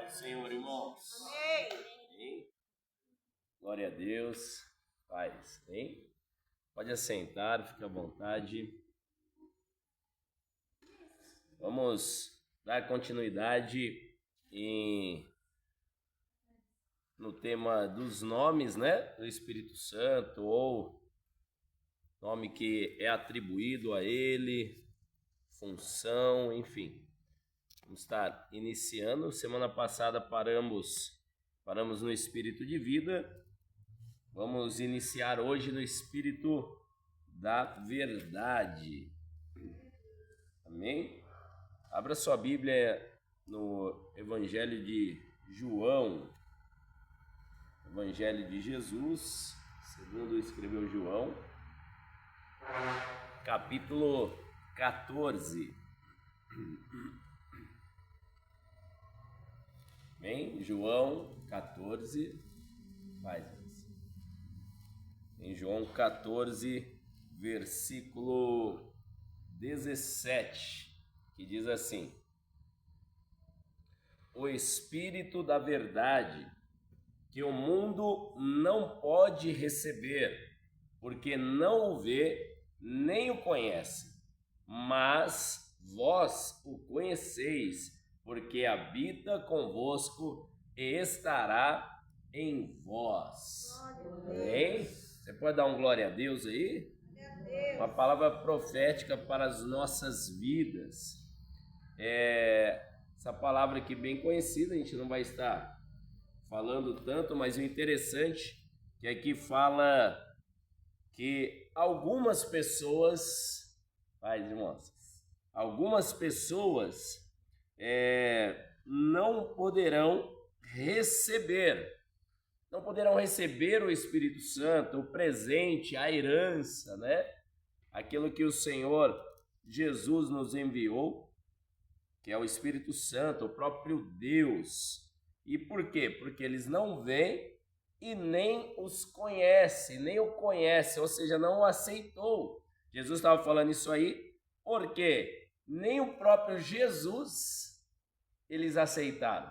do Senhor, irmãos. Amém. Glória a Deus. Paz, hein? Pode assentar, fique à vontade. Vamos dar continuidade no tema dos nomes, né? Do Espírito Santo, ou nome que é atribuído a ele, função, enfim. Vamos estar iniciando. Semana passada paramos no Espírito de vida. Vamos iniciar hoje no Espírito da Verdade. Amém? Abra sua Bíblia no Evangelho de João. Evangelho de Jesus, segundo escreveu João, capítulo 14. Bem, João 14, em João 14, versículo 17, que diz assim: o Espírito da Verdade, que o mundo não pode receber, porque não o vê nem o conhece, mas vós o conheceis, porque habita convosco e estará em vós. Amém? Você pode dar um glória a Deus aí? Uma palavra profética para as nossas vidas. Essa palavra aqui bem conhecida, a gente não vai estar falando tanto, mas o interessante é que aqui fala que algumas pessoas, não poderão receber o Espírito Santo, o presente, a herança, né? Aquilo que o Senhor Jesus nos enviou, que é o Espírito Santo, o próprio Deus. E por quê? Porque eles não veem e nem os conhecem, nem o conhecem, ou seja, não o aceitou. Jesus estava falando isso aí porque nem o próprio Jesus eles aceitaram,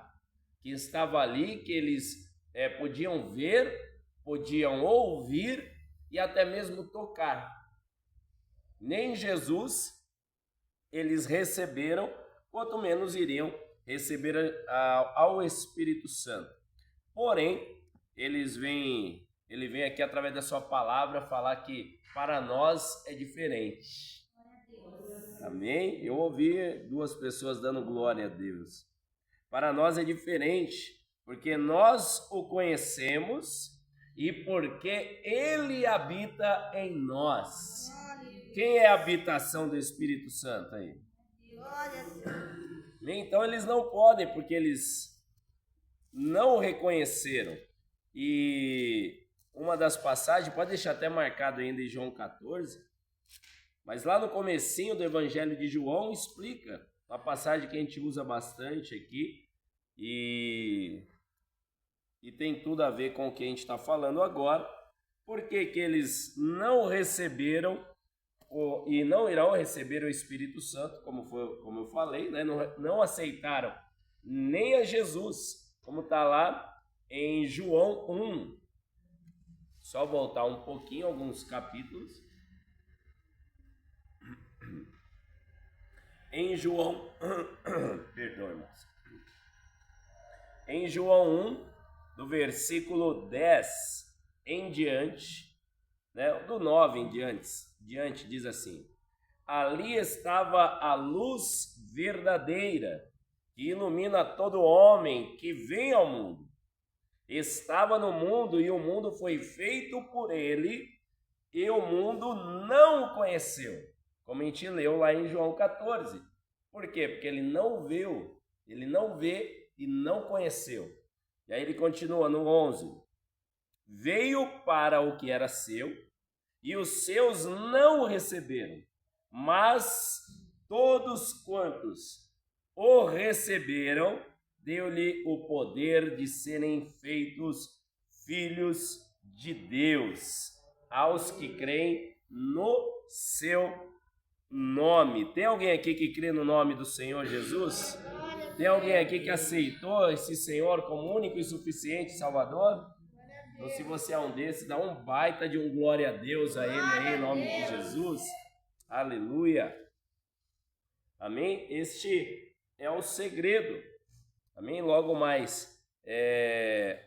que estava ali, que eles podiam ver, podiam ouvir e até mesmo tocar. Nem Jesus eles receberam, quanto menos iriam receber ao Espírito Santo. Porém, ele vem aqui através da sua palavra falar que para nós é diferente. Amém? Eu ouvi duas pessoas dando glória a Deus. Para nós é diferente, porque nós o conhecemos e porque ele habita em nós. Quem é a habitação do Espírito Santo aí? Então eles não podem, porque eles não o reconheceram. E uma das passagens, pode deixar até marcado ainda em João 14, mas lá no comecinho do Evangelho de João explica uma passagem que a gente usa bastante aqui e tem tudo a ver com o que a gente está falando agora. Por que eles não receberam e não irão receber o Espírito Santo, como eu falei, né? Não aceitaram nem a Jesus, como está lá em João 1. Só voltar um pouquinho, alguns capítulos. Em João, perdão, irmãos. Em João 1, do versículo 10 em diante, né, do 9 em diante diz assim: ali estava a luz verdadeira, que ilumina todo homem que vem ao mundo. Estava no mundo e o mundo foi feito por ele, e o mundo não o conheceu. Como a gente leu lá em João 14. Por quê? Porque ele não viu, ele não vê e não conheceu. E aí ele continua no 11. Veio para o que era seu, e os seus não o receberam. Mas todos quantos o receberam, deu-lhe o poder de serem feitos filhos de Deus, aos que creem no seu nome. Tem alguém aqui que crê no nome do Senhor Jesus? Tem alguém aqui que aceitou esse Senhor como único e suficiente Salvador? Então, se você é um desses, dá um baita de um glória a Deus a Ele aí, em nome de Jesus. Aleluia. Amém? Este é o segredo. Amém? Logo mais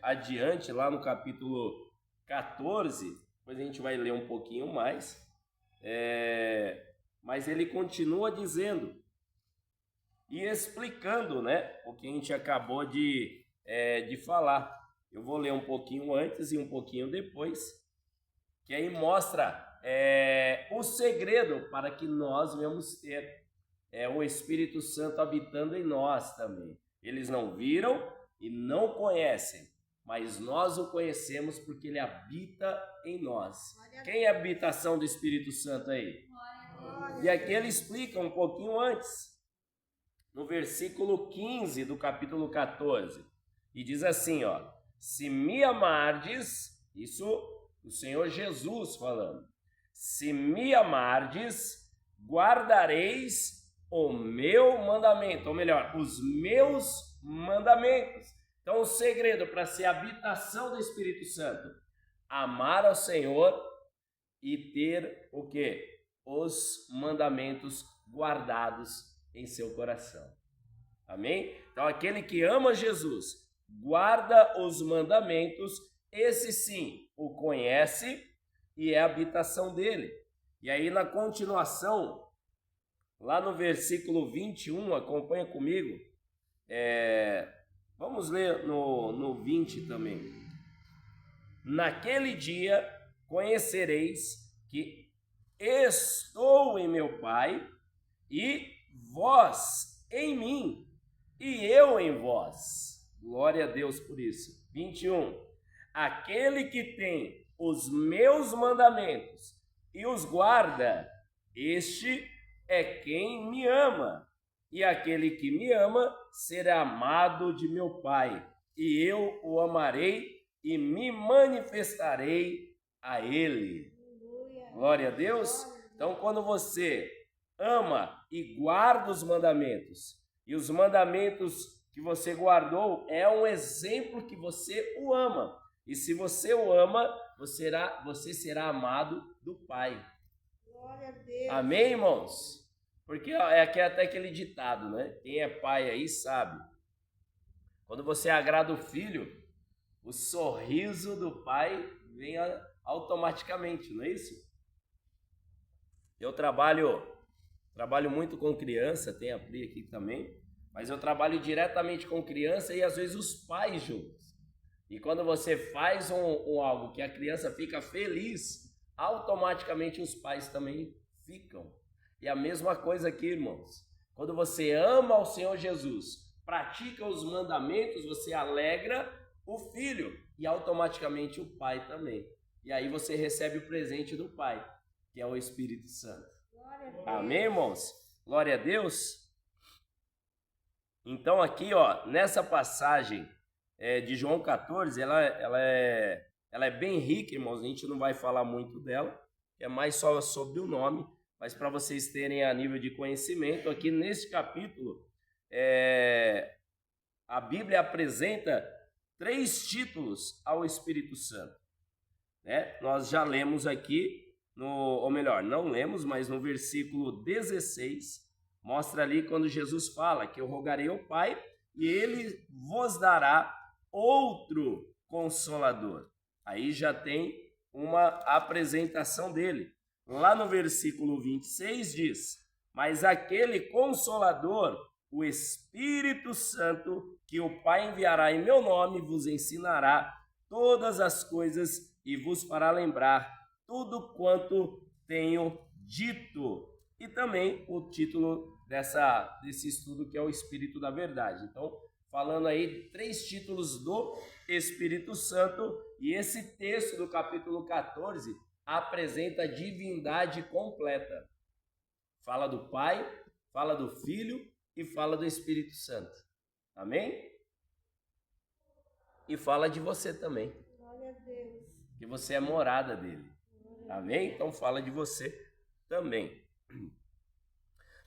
adiante, lá no capítulo 14, depois a gente vai ler um pouquinho mais, mas ele continua dizendo e explicando, né, o que a gente acabou de falar. Eu vou ler um pouquinho antes e um pouquinho depois, que aí mostra o segredo para que nós venhamos ter o Espírito Santo habitando em nós também. Eles não viram e não conhecem, mas nós o conhecemos porque ele habita em nós. Quem é a habitação do Espírito Santo aí? E aqui ele explica um pouquinho antes, no versículo 15 do capítulo 14, e diz assim, ó: se me amardes, isso o Senhor Jesus falando, se me amardes, guardareis o meu mandamento, ou melhor, os meus mandamentos. Então o segredo para ser habitação do Espírito Santo, amar ao Senhor e ter o quê? Os mandamentos guardados em seu coração. Amém? Então aquele que ama Jesus, guarda os mandamentos, esse sim o conhece e é a habitação dele. E aí na continuação, lá no versículo 21, acompanha comigo, vamos ler no 20 também. Naquele dia conhecereis que estou em meu Pai, e vós em mim, e eu em vós. Glória a Deus por isso. 21. Aquele que tem os meus mandamentos e os guarda, este é quem me ama. E aquele que me ama será amado de meu Pai, e eu o amarei e me manifestarei a ele. Glória a Deus. Então, quando você ama e guarda os mandamentos, e os mandamentos que você guardou é um exemplo que você o ama. E se você o ama, você será amado do Pai. Glória a Deus. Amém, irmãos? Porque aqui é até aquele ditado, né? Quem é pai aí sabe. Quando você agrada o filho, o sorriso do pai vem automaticamente, não é isso? Eu trabalho muito com criança, tem a Pri aqui também, mas eu trabalho diretamente com criança e às vezes os pais juntos. E quando você faz algo que a criança fica feliz, automaticamente os pais também ficam. E a mesma coisa aqui, irmãos. Quando você ama ao Senhor Jesus, pratica os mandamentos, você alegra o filho e automaticamente o pai também. E aí você recebe o presente do Pai, que é o Espírito Santo. Amém, irmãos? Glória a Deus. Então aqui, ó, nessa passagem de João 14, ela é bem rica, irmãos. A gente não vai falar muito dela, é mais só sobre o nome, mas para vocês terem a nível de conhecimento, aqui nesse capítulo, a Bíblia apresenta 3 títulos ao Espírito Santo. Né? Nós já lemos aqui, ou melhor, não lemos, mas no versículo 16, mostra ali quando Jesus fala que eu rogarei ao Pai e ele vos dará outro Consolador. Aí já tem uma apresentação dele. Lá no versículo 26 diz: mas aquele Consolador, o Espírito Santo, que o Pai enviará em meu nome, vos ensinará todas as coisas e vos fará lembrar tudo quanto tenho dito. E também o título desse estudo, que é o Espírito da Verdade. Então, falando aí 3 títulos do Espírito Santo, e esse texto do capítulo 14 apresenta a divindade completa. Fala do Pai, fala do Filho e fala do Espírito Santo. Amém? E fala de você também. Glória a Deus. Que você é morada dele. Amém? Então fala de você também.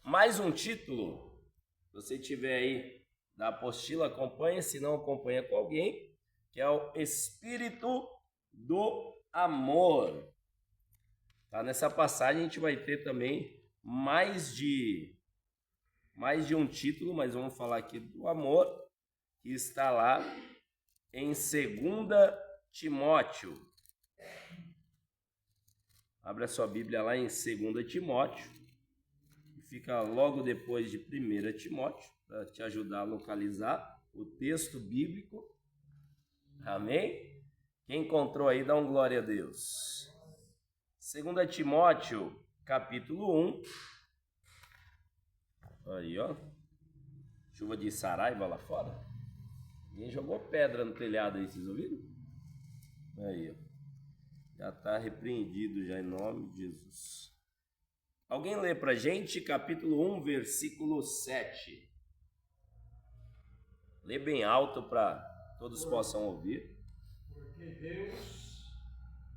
Mais um título, se você tiver aí da apostila, acompanha, se não acompanha com alguém, que é o espírito do amor. Tá? Nessa passagem a gente vai ter também mais de um título, mas vamos falar aqui do amor, que está lá em 2 Timóteo. Abra sua Bíblia lá em 2 Timóteo, fica logo depois de 1 Timóteo, para te ajudar a localizar o texto bíblico. Amém? Quem encontrou aí, dá um glória a Deus. 2 Timóteo, capítulo 1. Aí, ó. Chuva de Saraiva lá fora. Ninguém jogou pedra no telhado aí, vocês ouviram? Aí, ó. Já está repreendido já em nome de Jesus. Alguém lê pra gente capítulo 1, versículo 7. Lê bem alto para todos possam ouvir. Porque Deus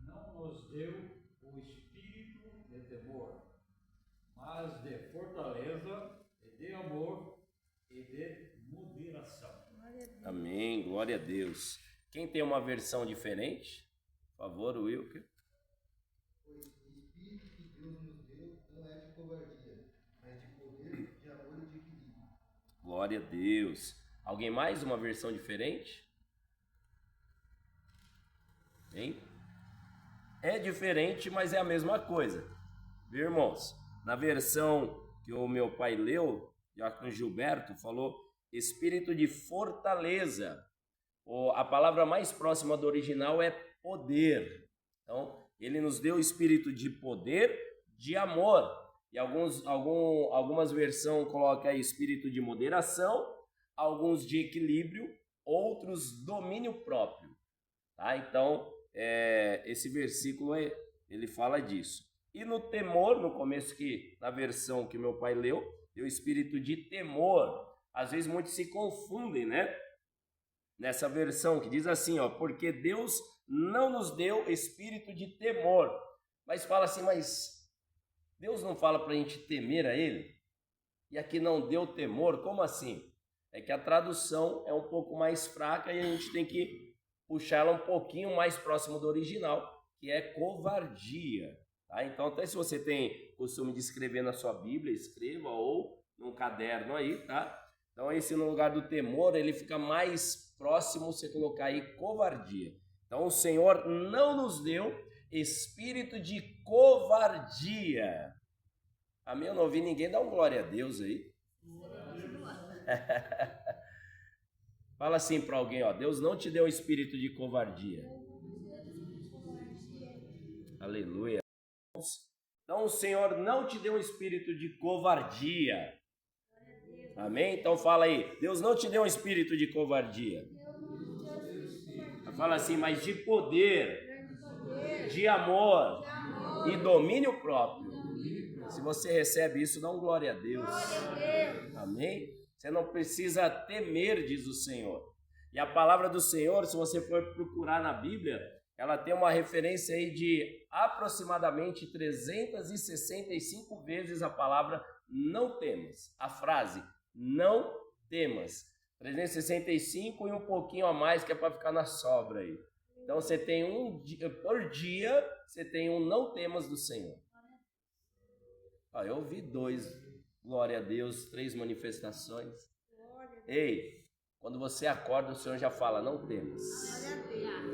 não nos deu o espírito de temor, mas de fortaleza e de amor e de moderação. Amém, glória a Deus. Quem tem uma versão diferente? Por favor, Wilker. O espírito que Deus nos deu não é de covardia, mas de poder, de amor e de equilíbrio. Glória a Deus. Alguém mais? Uma versão diferente? Hein? É diferente, mas é a mesma coisa. Viu, irmãos? Na versão que o meu pai leu, Diácono Gilberto falou espírito de fortaleza. A palavra mais próxima do original é poder. Então, ele nos deu o espírito de poder, de amor. E algumas versões colocam aí espírito de moderação, alguns de equilíbrio, outros domínio próprio. Tá? Então, esse versículo ele fala disso. E no temor, no começo, na versão que meu pai leu, deu espírito de temor. Às vezes muitos se confundem, né? Nessa versão que diz assim, ó, porque Deus não nos deu espírito de temor. Mas fala assim, mas Deus não fala para a gente temer a Ele? E aqui não deu temor, como assim? É que a tradução é um pouco mais fraca e a gente tem que puxar ela um pouquinho mais próximo do original, que é covardia. Tá? Então, até se você tem costume de escrever na sua Bíblia, escreva, ou num caderno aí, tá? Então, esse no lugar do temor, ele fica mais próximo, você colocar aí covardia. Então, o Senhor não nos deu espírito de covardia. Amém? Eu não ouvi ninguém dar um glória a Deus aí. Fala assim para alguém, ó, Deus não te deu espírito de covardia. Aleluia. Então, o Senhor não te deu um espírito de covardia. Amém? Então fala aí, Deus não te deu um espírito de covardia. Fala assim, mas de poder, de amor e domínio próprio. Se você recebe isso, dá um glória a Deus. Amém? Você não precisa temer, diz o Senhor. E a palavra do Senhor, se você for procurar na Bíblia, ela tem uma referência aí de aproximadamente 365 vezes a palavra não temas. A frase não temas. 365 e um pouquinho a mais que é para ficar na sobra aí. Então você tem um dia, por dia, você tem um não temas do Senhor. Eu ouvi 2, glória a Deus, 3 manifestações. Ei, quando você acorda, o Senhor já fala, não temas.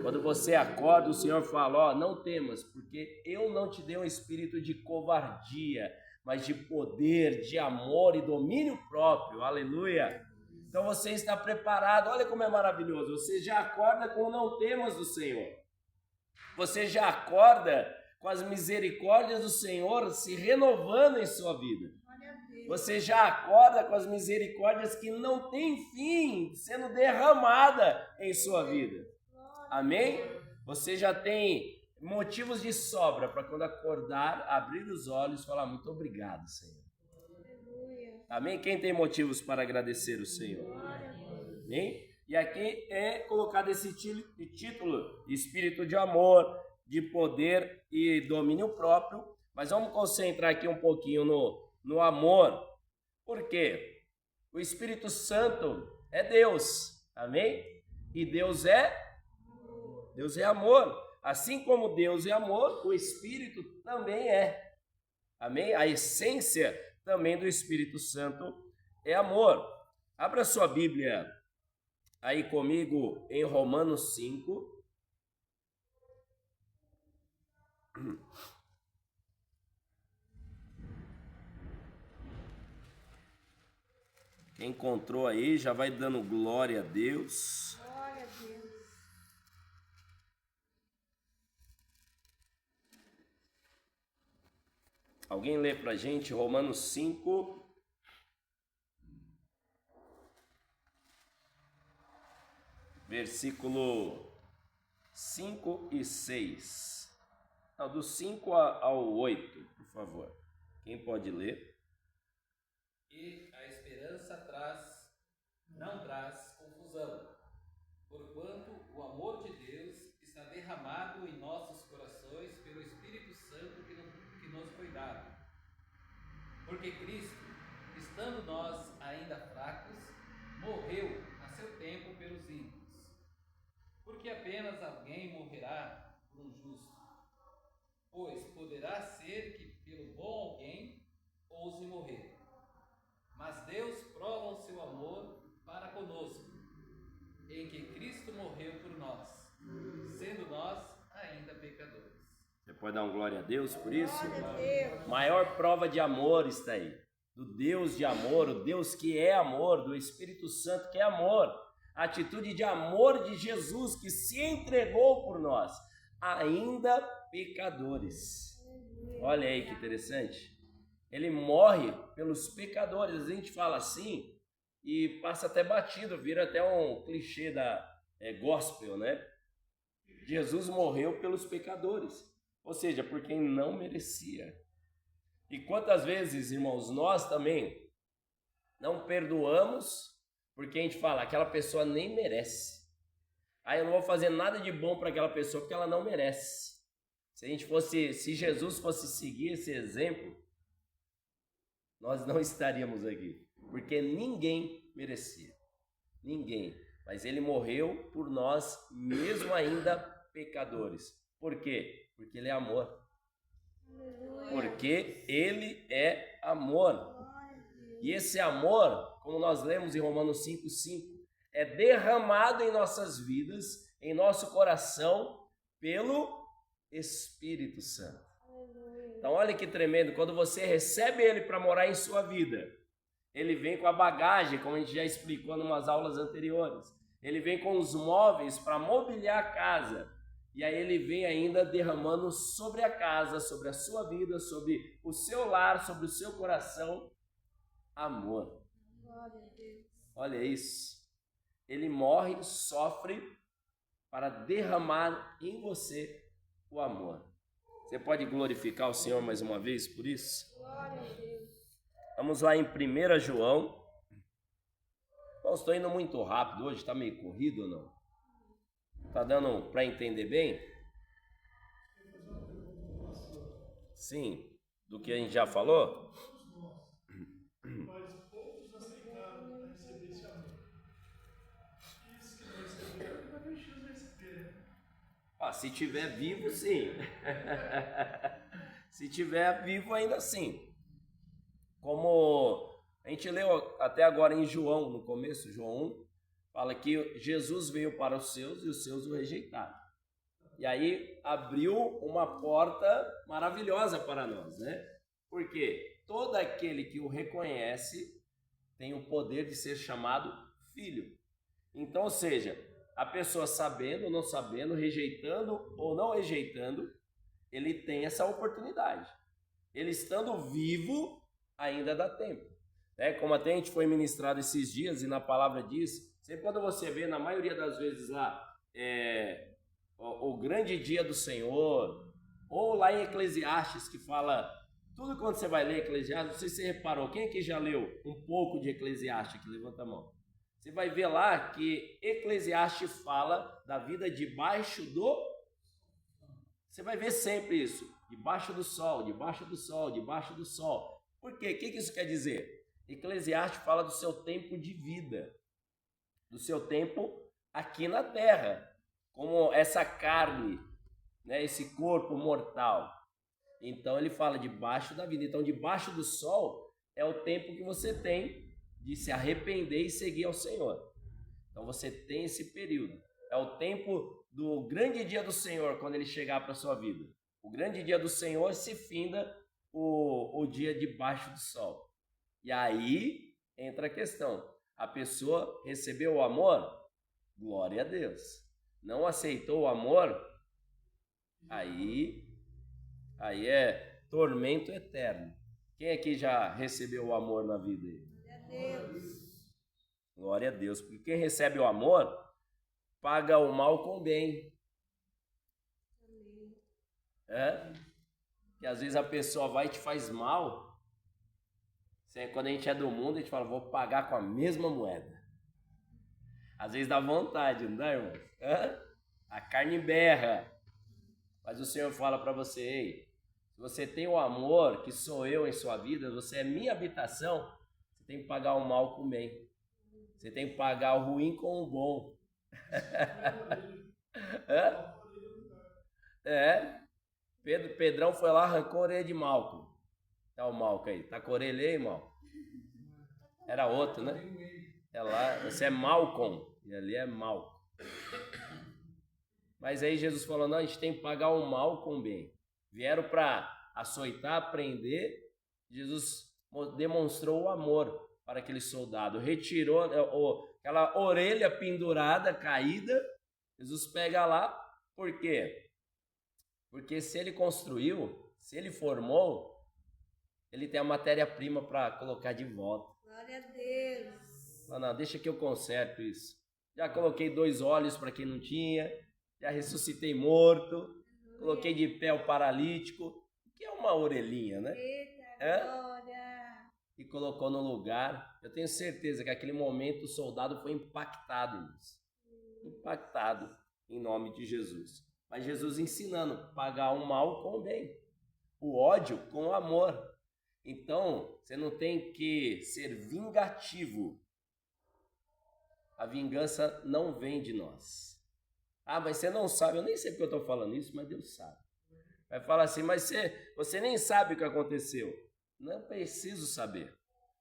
Quando você acorda, o Senhor fala, não temas, porque eu não te dei um espírito de covardia, mas de poder, de amor e domínio próprio, aleluia. Então você está preparado, olha como é maravilhoso, você já acorda com o não temas do Senhor. Você já acorda com as misericórdias do Senhor se renovando em sua vida. Você já acorda com as misericórdias que não têm fim sendo derramada em sua vida. Amém? Você já tem motivos de sobra para quando acordar, abrir os olhos e falar muito obrigado, Senhor. Amém? Quem tem motivos para agradecer o Senhor? Amém? E aqui é colocado esse título, Espírito de Amor, de Poder e Domínio Próprio. Mas vamos concentrar aqui um pouquinho no amor. Por quê? O Espírito Santo, é Deus, amém? E Deus é amor. Assim como Deus é amor, o Espírito também é, amém? A essência também do Espírito Santo é amor. Abra sua Bíblia aí comigo em Romanos 5. Quem encontrou aí já vai dando glória a Deus. Glória a Deus. Alguém lê pra gente Romanos 5. Versículo 5 e 6. Não, do 5 ao 8, por favor. Quem pode ler? E a esperança não traz confusão, porquanto o amor de Deus está derramado em nossos corações pelo Espírito Santo que nos foi dado. Porque Cristo, estando nós ainda fracos, morreu a seu tempo pelos ímpios. Porque apenas alguém morrerá por um justo, pois poderá ser que pelo bom alguém ouse morrer. Mas Deus prova o seu amor para conosco, em que Cristo morreu por nós, sendo nós ainda pecadores. Você pode dar um glória a Deus por isso? Glória a Deus. Maior prova de amor está aí. Do Deus de amor, o Deus que é amor, do Espírito Santo que é amor. A atitude de amor de Jesus que se entregou por nós, ainda pecadores. Olha aí que interessante. Ele morre pelos pecadores. A gente fala assim e passa até batido, vira até um clichê da gospel, né? Jesus morreu pelos pecadores, ou seja, por quem não merecia. E quantas vezes, irmãos, nós também não perdoamos porque a gente fala, aquela pessoa nem merece. Aí eu não vou fazer nada de bom para aquela pessoa porque ela não merece. Se Jesus fosse seguir esse exemplo, nós não estaríamos aqui, porque ninguém merecia, ninguém, mas ele morreu por nós, mesmo ainda pecadores. Por quê? Porque ele é amor, porque ele é amor, e esse amor, como nós lemos em Romanos 5,5, é derramado em nossas vidas, em nosso coração, pelo Espírito Santo. Então olha que tremendo, quando você recebe ele para morar em sua vida, ele vem com a bagagem, como a gente já explicou em umas aulas anteriores, ele vem com os móveis para mobiliar a casa, e aí ele vem ainda derramando sobre a casa, sobre a sua vida, sobre o seu lar, sobre o seu coração, amor. Glória a Deus. Olha isso, ele morre, sofre para derramar em você o amor. Você pode glorificar o Senhor mais uma vez por isso? Glória a Deus. Vamos lá em 1 João. Bom, estou indo muito rápido hoje, está meio corrido ou não? Está dando para entender bem? Sim, do que a gente já falou? Mas poucos aceitaram a receber esse amor. E esses que não receberam, vai ter chance de receber, né? Se tiver vivo, sim. Se tiver vivo, ainda sim. Como a gente leu até agora em João, no começo, João 1, fala que Jesus veio para os seus e os seus o rejeitaram. E aí abriu uma porta maravilhosa para nós, né? Porque todo aquele que o reconhece tem o poder de ser chamado filho. Então, ou seja, a pessoa sabendo ou não sabendo, rejeitando ou não rejeitando, ele tem essa oportunidade. Ele estando vivo, ainda dá tempo. Como até a gente foi ministrado esses dias e na palavra diz, sempre quando você vê, na maioria das vezes lá, o grande dia do Senhor, ou lá em Eclesiastes que fala, tudo quando você vai ler Eclesiastes, não sei se você reparou, quem aqui já leu um pouco de Eclesiastes aqui? Levanta a mão. Você vai ver lá que Eclesiastes fala da vida debaixo do... Você vai ver sempre isso, debaixo do sol, debaixo do sol, debaixo do sol. Por quê? O que isso quer dizer? Eclesiastes fala do seu tempo de vida. do seu tempo aqui na terra, como essa carne, né, esse corpo mortal. Então ele fala debaixo da vida. Então debaixo do sol é o tempo que você tem de se arrepender e seguir ao Senhor. Então você tem esse período. É o tempo do grande dia do Senhor, quando ele chegar para a sua vida. O grande dia do Senhor se finda o dia debaixo do sol. E aí entra a questão. A pessoa recebeu o amor? Glória a Deus. Não aceitou o amor? Aí é tormento eterno. Quem aqui já recebeu o amor na vida? Glória a Deus. Glória a Deus. Porque quem recebe o amor, paga o mal com o bem. Amém. Que às vezes a pessoa vai e te faz mal. Quando a gente é do mundo, a gente fala, vou pagar com a mesma moeda. Às vezes dá vontade, não dá, irmão? A carne berra. Mas o Senhor fala para você, ei, se você tem o amor, que sou eu em sua vida, você é minha habitação, você tem que pagar o mal com o bem. Você tem que pagar o ruim com o bom. Pedrão foi lá, arrancou a orelha de Malco. Tá o Malco aí. Tá com a orelha aí, Malco? Era outro, né? É lá, você é Malcom. E ali é Malco. Mas aí Jesus falou, não, a gente tem que pagar o mal com o bem. Vieram para açoitar, prender. Jesus demonstrou o amor para aquele soldado. Retirou aquela orelha pendurada, caída. Jesus pega lá. Por quê? Porque se ele construiu, se ele formou, ele tem a matéria-prima para colocar de volta. Glória a Deus. Não, deixa que eu conserto isso. Já coloquei 2 olhos para quem não tinha, já ressuscitei morto, coloquei de pé o paralítico, que é uma orelhinha, né? Eita, glória. E colocou no lugar. Eu tenho certeza que naquele momento o soldado foi impactado nisso. Impactado em nome de Jesus. Mas Jesus ensinando, pagar o mal com o bem, o ódio com o amor. Então, você não tem que ser vingativo. A vingança não vem de nós. Ah, mas você não sabe, eu nem sei porque eu estou falando isso, mas Deus sabe. Vai falar assim, mas você nem sabe o que aconteceu. Não preciso saber.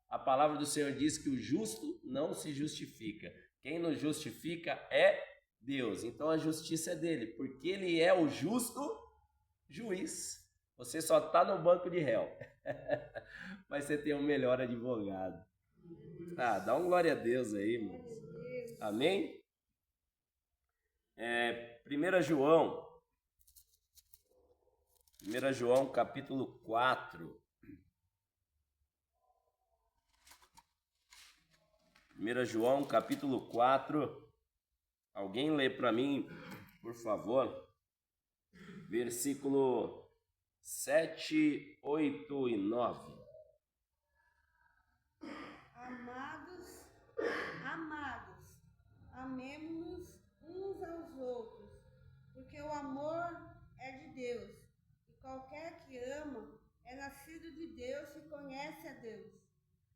A palavra do Senhor diz que o justo não se justifica. Quem nos justifica é Deus. Então a justiça é dele, porque ele é o justo juiz. Você só está no banco de réu. Mas você tem um melhor advogado. Dá um glória a Deus aí, irmãos. Amém? 1 João capítulo 4. 1 João capítulo 4. Alguém lê para mim, por favor, versículo 7, 8 e 9. Amados, amemo-nos uns aos outros, porque o amor é de Deus, e qualquer que ama é nascido de Deus e conhece a Deus.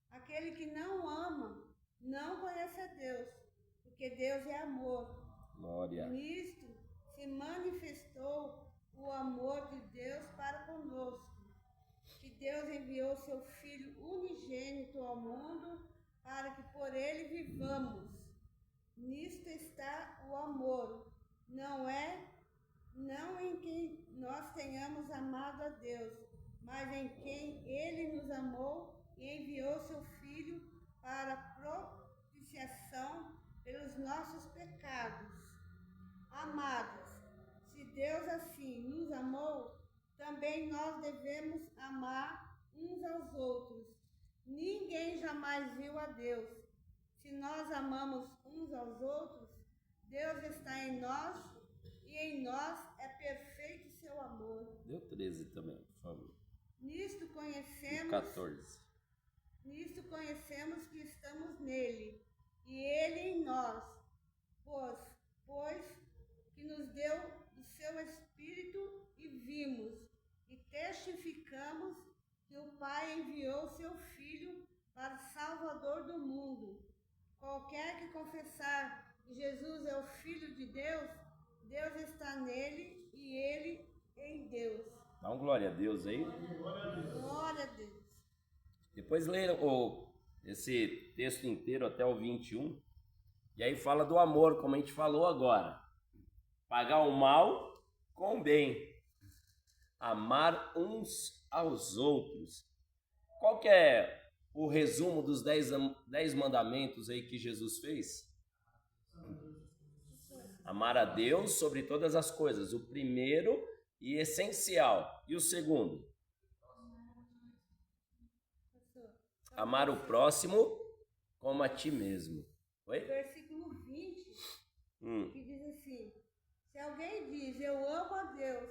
Aquele que não ama não conhece a Deus, porque Deus é amor. Glória. Nisto se manifestou o amor de Deus para conosco, que Deus enviou seu Filho unigênito ao mundo para que por ele vivamos. Nisto está o amor, não em quem nós tenhamos amado a Deus, mas em quem ele nos amou e enviou seu Filho para propiciação pelos nossos pecados. Amados, se Deus assim nos amou, também nós devemos amar uns aos outros. Ninguém jamais viu a Deus. Se nós amamos uns aos outros, Deus está em nós e em nós é perfeito seu amor. Deu 13 também, por favor. Nisto conhecemos 14. Nisto conhecemos que estamos nele e ele em nós, pois que nos deu do seu Espírito e vimos e testificamos que o Pai enviou seu Filho para o Salvador do mundo. Qualquer que confessar que Jesus é o Filho de Deus, Deus está nele e ele em Deus. Dá um glória a Deus aí. Glória a Deus. Depois leia esse texto inteiro até o 21. E aí fala do amor, como a gente falou agora. Pagar o mal com o bem. Amar uns aos outros. Qual que é o resumo dos 10 mandamentos aí que Jesus fez? Amar a Deus sobre todas as coisas. O primeiro e essencial. E o segundo? Amar o próximo como a ti mesmo. Oi? Versículo 20, que diz assim: se alguém diz eu amo a Deus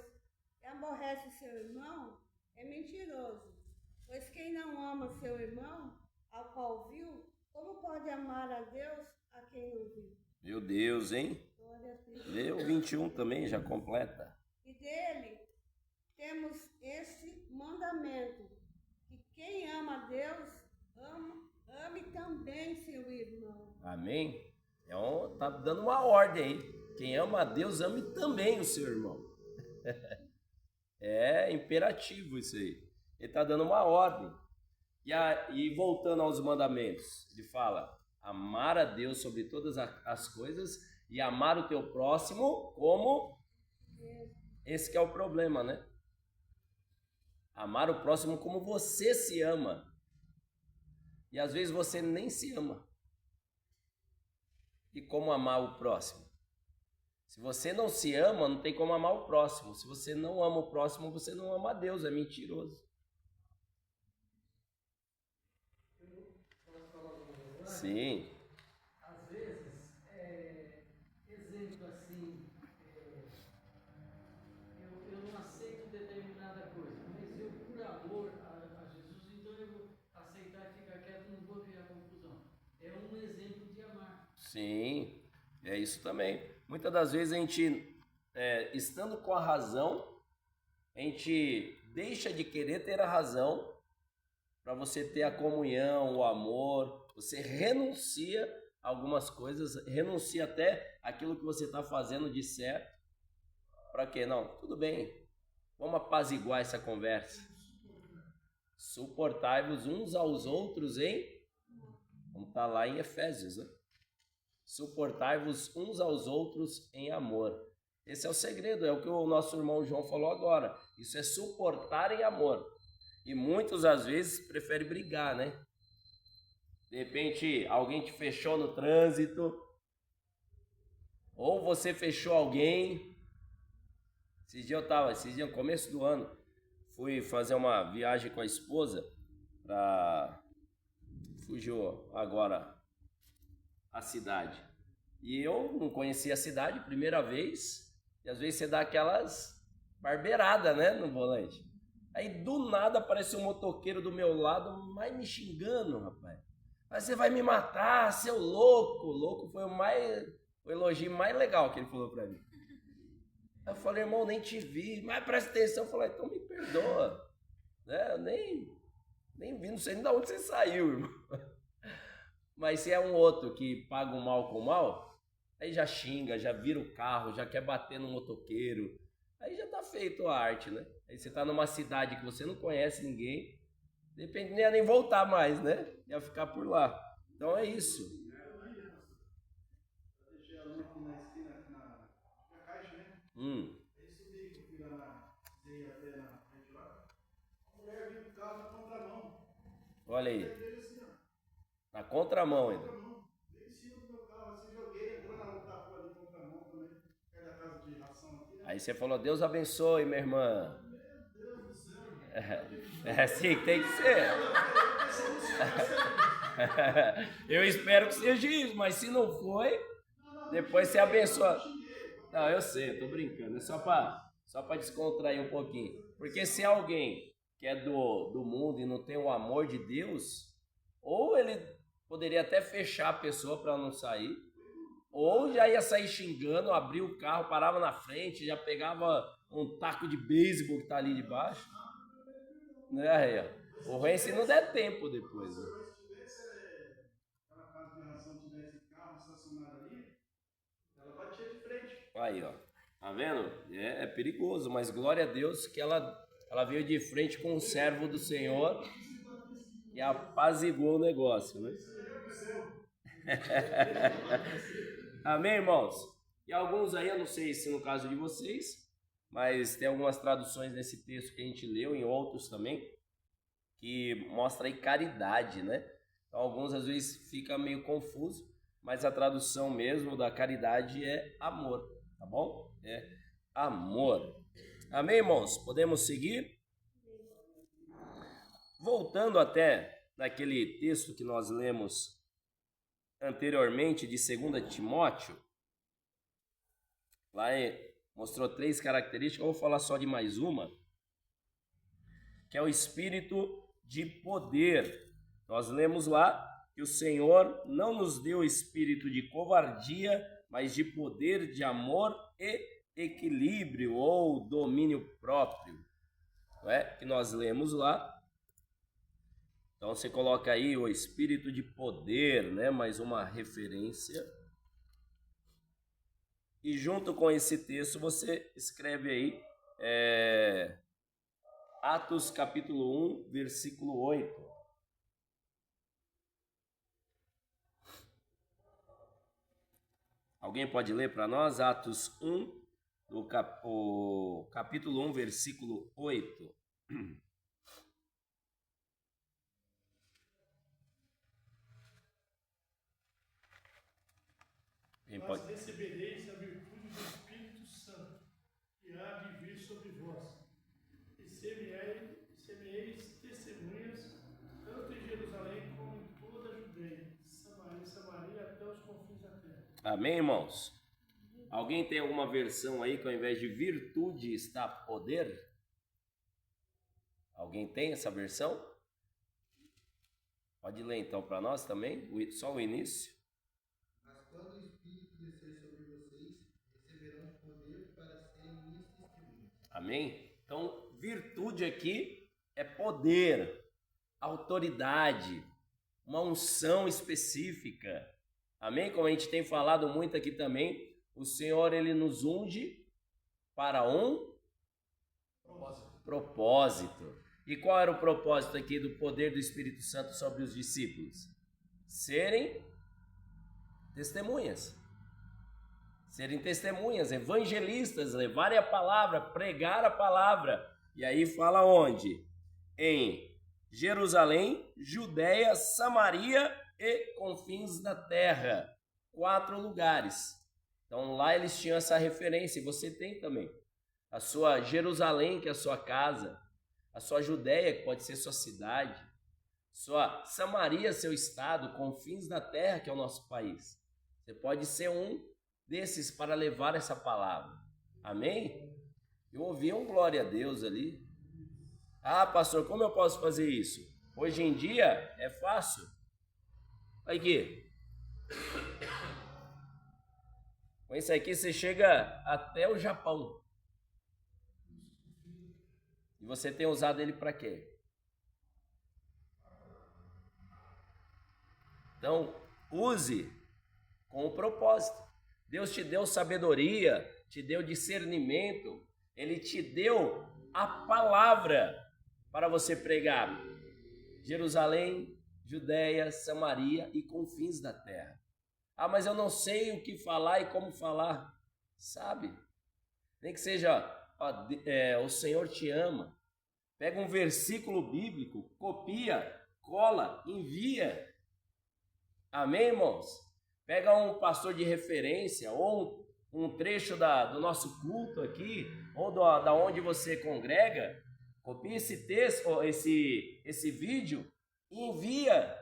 e aborrece seu irmão, é mentiroso. Pois quem não ama seu irmão, ao qual viu, como pode amar a Deus a quem não viu? Meu Deus, hein? Glória a Deus. Lê o 21 também, já completa. E dele temos este mandamento, que quem ama a Deus, ame também seu irmão. Amém? Tá dando uma ordem aí. Quem ama a Deus, ame também o seu irmão. É imperativo isso aí. Ele está dando uma ordem. E voltando aos mandamentos, ele fala: amar a Deus sobre todas as coisas e amar o teu próximo como... Esse que é o problema, né? Amar o próximo como você se ama. E às vezes você nem se ama. E como amar o próximo? Se você não se ama, não tem como amar o próximo. Se você não ama o próximo, você não ama a Deus. É mentiroso. Sim. Às vezes, exemplo assim, eu não aceito determinada coisa, mas eu, por amor a Jesus, então eu vou aceitar e ficar quieto, não vou criar confusão. É um exemplo de amar. Sim, é isso também. Muitas das vezes a gente, estando com a razão, a gente deixa de querer ter a razão para você ter a comunhão, o amor. Você renuncia a algumas coisas, renuncia até aquilo que você está fazendo de certo. Para quê? Não, tudo bem, vamos apaziguar essa conversa. Suportai-vos uns aos outros como está lá em Efésios, né? Suportai-vos uns aos outros em amor. Esse é o segredo, é o que o nosso irmão João falou agora. Isso é suportar em amor. E muitos, às vezes, preferem brigar, né? De repente, alguém te fechou no trânsito, ou você fechou alguém. Esses dias no começo do ano, fui fazer uma viagem com a esposa fugiu agora a cidade. E eu não conhecia a cidade, primeira vez, e às vezes você dá aquelas barbeiradas, né, no volante. Aí do nada apareceu um motoqueiro do meu lado, mas me xingando, rapaz. Aí você vai me matar, seu louco. Louco foi o elogio mais legal que ele falou pra mim. Aí eu falei, irmão, nem te vi, mas presta atenção. Eu falei, então me perdoa. Né? Eu nem vi, não sei nem de onde você saiu, irmão. Mas se é um outro que paga o mal com o mal, aí já xinga, já vira o carro, já quer bater no motoqueiro. Aí já tá feito a arte, né? Aí você tá numa cidade que você não conhece ninguém, de repente não ia nem voltar mais, né? Ia ficar por lá. Então é isso. Eu deixei a luz aqui na esquina, na caixa, né? Aí subi, que eu fui lá dei até na frente lá. A mulher viu o carro na contramão. Olha aí. Assim, ó. Na contramão ainda. Bem em cima do meu carro, assim, joguei, entrou na rua ali, contramão também. Perto da casa de ração aqui, né? Aí você falou, Deus abençoe, minha irmã. Meu Deus do céu. É assim que tem que ser. Eu espero que seja isso, mas se não foi, depois você abençoa. Não, eu sei, eu tô brincando. É só para descontrair um pouquinho. Porque se alguém que é do mundo e não tem o amor de Deus, ou ele poderia até fechar a pessoa para não sair, ou já ia sair xingando, abrir o carro, parava na frente, já pegava um taco de beisebol que tá ali debaixo. Né? O ruim é se não der tempo depois. Né? Se tivesse, aquela casa de ração tivesse Aí, ó. Tá vendo? É perigoso, mas glória a Deus que ela veio de frente com o servo do Senhor e apaziguou o negócio, né? Amém, irmãos? E alguns aí, eu não sei se no caso de vocês, mas tem algumas traduções nesse texto que a gente leu, em outros também, que mostra aí caridade, né? Então, alguns às vezes fica meio confuso, mas a tradução mesmo da caridade é amor, tá bom? É amor. Amém, irmãos? Podemos seguir? Voltando até naquele texto que nós lemos anteriormente de 2 Timóteo, lá mostrou 3 características, eu vou falar só de mais uma, que é o espírito de poder. Nós lemos lá que o Senhor não nos deu espírito de covardia, mas de poder, de amor e equilíbrio ou domínio próprio. Não é? Que nós lemos lá. Então você coloca aí o espírito de poder, né? Mais uma referência. E junto com esse texto você escreve aí Atos capítulo 1, versículo 8. Alguém pode ler para nós? Atos 1, o capítulo 1, versículo 8. Mas recebereis a virtude do Espírito Santo, que há de vir sobre vós, e semeeis testemunhas, tanto em Jerusalém como em toda a Judeia, Samaria até os confins da terra. Amém, irmãos? Alguém tem alguma versão aí que ao invés de virtude está poder? Alguém tem essa versão? Pode ler então para nós também, só o início. Mas quando o Espírito descer sobre vocês, receberão poder para serem minhas testemunhas. Amém? Então, virtude aqui é poder, autoridade, uma unção específica. Amém? Como a gente tem falado muito aqui também, o Senhor, Ele nos unge para um propósito. E qual era o propósito aqui do poder do Espírito Santo sobre os discípulos? Serem testemunhas. Serem testemunhas, evangelistas, levarem a palavra, pregar a palavra. E aí fala onde? Em Jerusalém, Judeia, Samaria e confins da terra. 4 lugares. Então lá eles tinham essa referência, e você tem também. A sua Jerusalém, que é a sua casa. A sua Judeia, que pode ser sua cidade. Sua Samaria, seu estado. Confins da terra, que é o nosso país. Você pode ser um desses para levar essa palavra. Amém? Eu ouvi um glória a Deus ali. Ah, pastor, como eu posso fazer isso? Hoje em dia é fácil. Olha aqui. Com isso aqui você chega até o Japão. E você tem usado ele para quê? Então, use com o propósito. Deus te deu sabedoria, te deu discernimento, Ele te deu a palavra para você pregar. Jerusalém, Judeia, Samaria e confins da terra. Ah, mas eu não sei o que falar e como falar. Sabe? Nem que seja, o Senhor te ama. Pega um versículo bíblico, copia, cola, envia. Amém, irmãos? Pega um pastor de referência ou um trecho do nosso culto aqui, ou da onde você congrega, copia esse texto, ou esse vídeo e envia.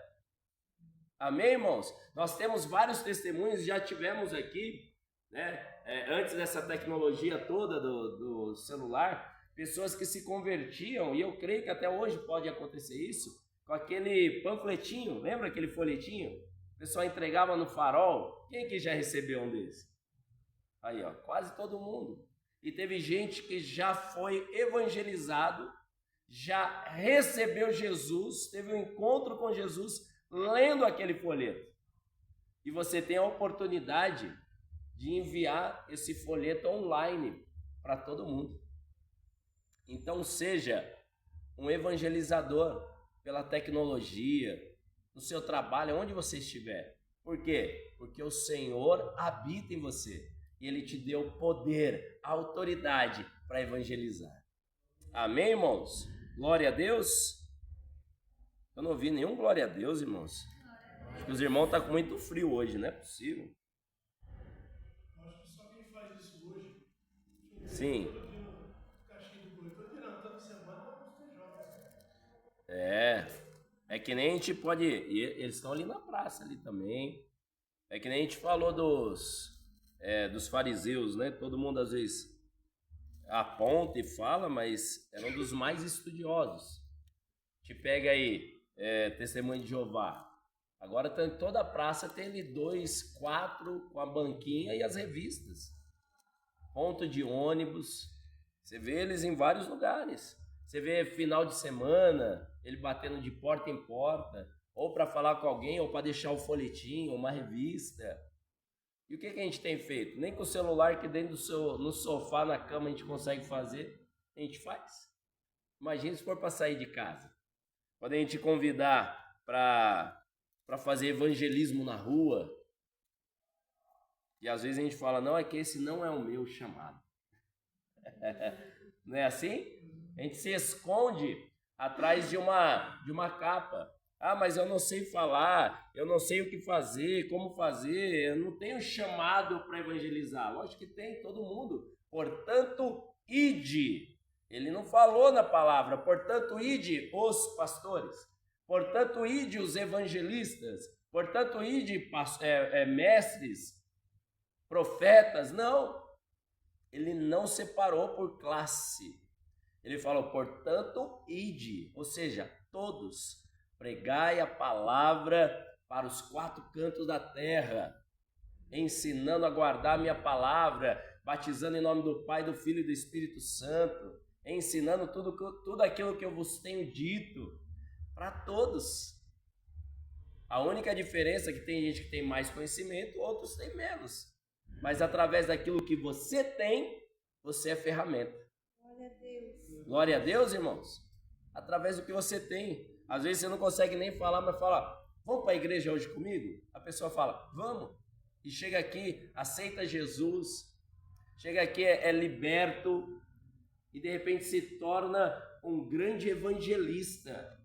Amém, irmãos? Nós temos vários testemunhos, já tivemos aqui, né? Antes dessa tecnologia toda do celular, pessoas que se convertiam, e eu creio que até hoje pode acontecer isso, com aquele panfletinho, lembra aquele folhetinho? O pessoal entregava no farol. Quem que já recebeu um desse? Aí, ó, quase todo mundo. E teve gente que já foi evangelizado, já recebeu Jesus, teve um encontro com Jesus lendo aquele folheto. E você tem a oportunidade de enviar esse folheto online para todo mundo. Então seja um evangelizador pela tecnologia, no seu trabalho, onde você estiver. Por quê? Porque o Senhor habita em você e Ele te deu poder, autoridade para evangelizar. Amém, irmãos? Glória a Deus. Eu não ouvi nenhum glória a Deus, irmãos. Acho que os irmãos estão com muito frio hoje, não é possível. Eu acho que só quem faz isso hoje. Sim. Todo dia no caixinho do boletim, todo dia não, toda semana vamos ter jovens. É que nem a gente pode... E eles estão ali na praça ali também. É que nem a gente falou dos fariseus, né? Todo mundo às vezes aponta e fala, mas eram dos mais estudiosos. Te pega aí, Testemunho de Jeová. Agora toda a praça tem ali 2, 4 com a banquinha e as revistas. Ponto de ônibus. Você vê eles em vários lugares. Você vê final de semana, ele batendo de porta em porta, ou para falar com alguém, ou para deixar o folhetim, uma revista. E o que a gente tem feito? Nem com o celular que dentro no sofá, na cama, a gente consegue fazer, a gente faz. Imagina se for para sair de casa. Podem a gente convidar para fazer evangelismo na rua. E às vezes a gente fala, não, é que esse não é o meu chamado. Não é assim? A gente se esconde atrás de uma capa. Ah, mas eu não sei falar, eu não sei o que fazer, como fazer, eu não tenho chamado para evangelizar. Lógico que tem, todo mundo. Portanto, ide. Ele não falou na palavra, portanto, ide os pastores. Portanto, ide os evangelistas. Portanto, ide mestres, profetas. Não. Ele não separou por classe. Ele falou, portanto, ide. Ou seja, todos. Pregai a palavra para os 4 cantos da terra, ensinando a guardar a minha palavra, batizando em nome do Pai, do Filho e do Espírito Santo, ensinando tudo aquilo que eu vos tenho dito, para todos. A única diferença é que tem gente que tem mais conhecimento, outros têm menos. Mas através daquilo que você tem, você é ferramenta. Glória a Deus. Glória a Deus, irmãos. Através do que você tem. Às vezes você não consegue nem falar, mas fala, vamos para a igreja hoje comigo? A pessoa fala, vamos. E chega aqui, aceita Jesus. Chega aqui, é liberto. E de repente se torna um grande evangelista.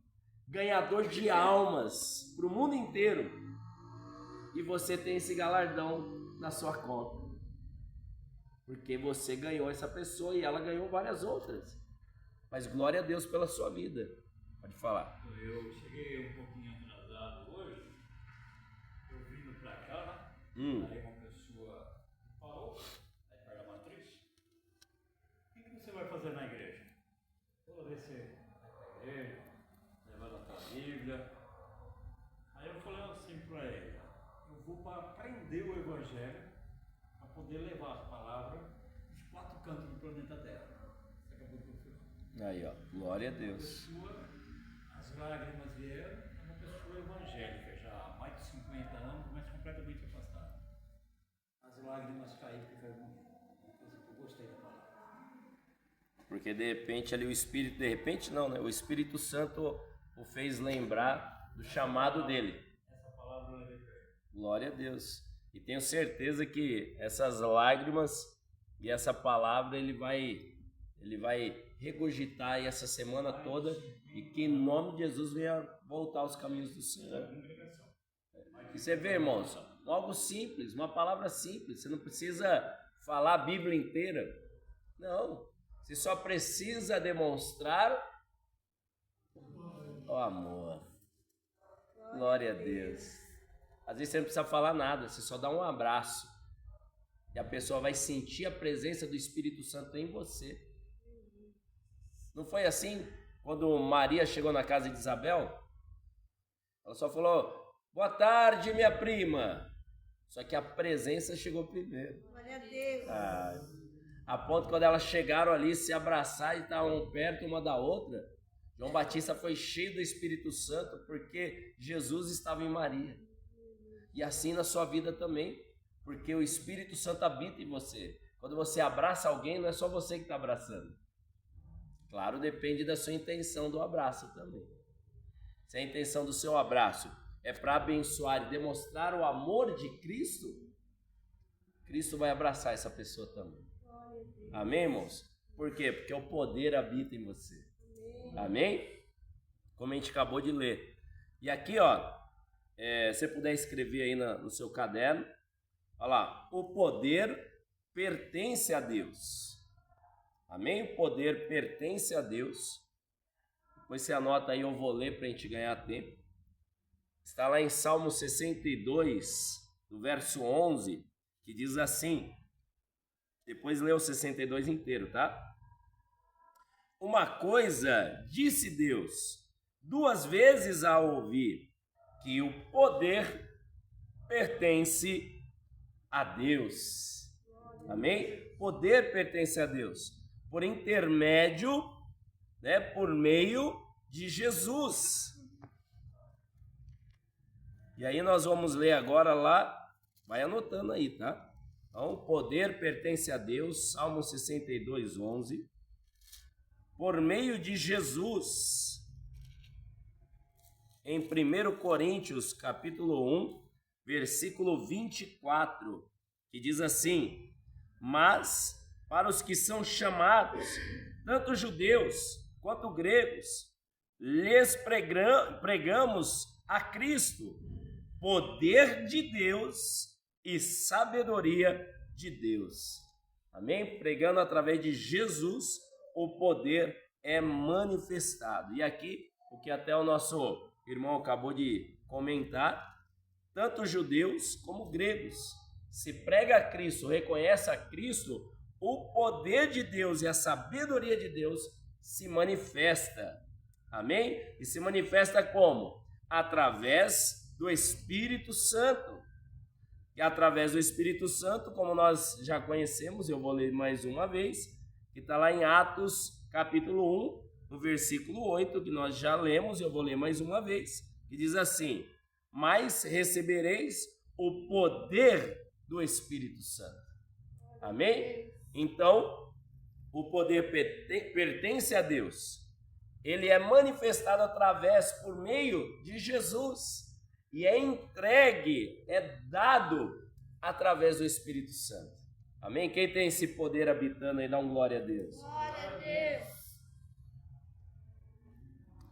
Ganhador de almas para o mundo inteiro. E você tem esse galardão na sua conta. Porque você ganhou essa pessoa e ela ganhou várias outras. Mas glória a Deus pela sua vida. Pode falar. Eu cheguei um pouquinho atrasado hoje, eu vindo pra cá, né? Aí uma pessoa parou, aí perto da matriz. O que você vai fazer na igreja? Vou ver se vai pra igreja, levando a tua Bíblia. Aí eu falei assim pra ele, eu vou para aprender o Evangelho, para poder levar as palavras dos 4 cantos do planeta Terra. Você acabou de confirmar. Aí, ó, glória a Deus. As lágrimas vieram, é uma pessoa evangélica, já há mais de 50 anos, mas completamente afastada. As lágrimas caíram porque foi uma coisa que eu gostei da palavra. Porque de repente ali o Espírito, de repente não, né? O Espírito Santo o fez lembrar do chamado dele. Essa palavra eu levei para ele. Glória a Deus. E tenho certeza que essas lágrimas e essa palavra ele vai regurgitar aí essa semana toda e que em nome de Jesus venha voltar aos caminhos do Senhor. E você vê, irmãos, algo simples, uma palavra simples, você não precisa falar a Bíblia inteira, não, você só precisa demonstrar o amor. Glória a Deus. Às vezes você não precisa falar nada, você só dá um abraço e a pessoa vai sentir a presença do Espírito Santo em você. Não foi assim quando Maria chegou na casa de Isabel? Ela só falou, boa tarde, minha prima. Só que a presença chegou primeiro. Glória a Deus. A ponto que quando elas chegaram ali, se abraçar e estavam perto uma da outra, João Batista foi cheio do Espírito Santo porque Jesus estava em Maria. E assim na sua vida também. porque o Espírito Santo habita em você. Quando você abraça alguém, não é só você que está abraçando. Claro, depende da sua intenção do abraço também. Se a intenção do seu abraço é para abençoar e demonstrar o amor de Cristo, Cristo vai abraçar essa pessoa também. Amém, irmãos? Por quê? Porque o poder habita em você. Amém? Como a gente acabou de ler. E aqui, ó, se você puder escrever aí no seu caderno, olha lá, o poder pertence a Deus. Amém? O poder pertence a Deus. Depois você anota aí, eu vou ler para a gente ganhar tempo. Está lá em Salmo 62, no verso 11, que diz assim. Depois lê o 62 inteiro, tá? Uma coisa disse Deus, 2 vezes ao ouvir, que o poder pertence a Deus. Amém? Poder pertence a Deus. Por intermédio, né, por meio de Jesus. E aí nós vamos ler agora lá, vai anotando aí, tá? Então, o poder pertence a Deus, Salmo 62, 11. Por meio de Jesus. Em 1 Coríntios, capítulo 1, versículo 24, que diz assim: mas para os que são chamados, tanto judeus quanto gregos, lhes pregamos a Cristo, poder de Deus e sabedoria de Deus. Amém? Pregando através de Jesus, o poder é manifestado. E aqui, o que até o nosso irmão acabou de comentar, tanto judeus como gregos, se prega a Cristo, reconhece a Cristo, o poder de Deus e a sabedoria de Deus se manifesta. Amém? E se manifesta como? Através do Espírito Santo. E através do Espírito Santo, como nós já conhecemos, eu vou ler mais uma vez, que está lá em Atos, capítulo 1, no versículo 8, que nós já lemos, eu vou ler mais uma vez, que diz assim: mas recebereis o poder do Espírito Santo. Amém? Então, o poder pertence a Deus. Ele é manifestado por meio de Jesus. E é entregue, é dado através do Espírito Santo. Amém? Quem tem esse poder habitando aí, dá um glória a Deus. Glória a Deus.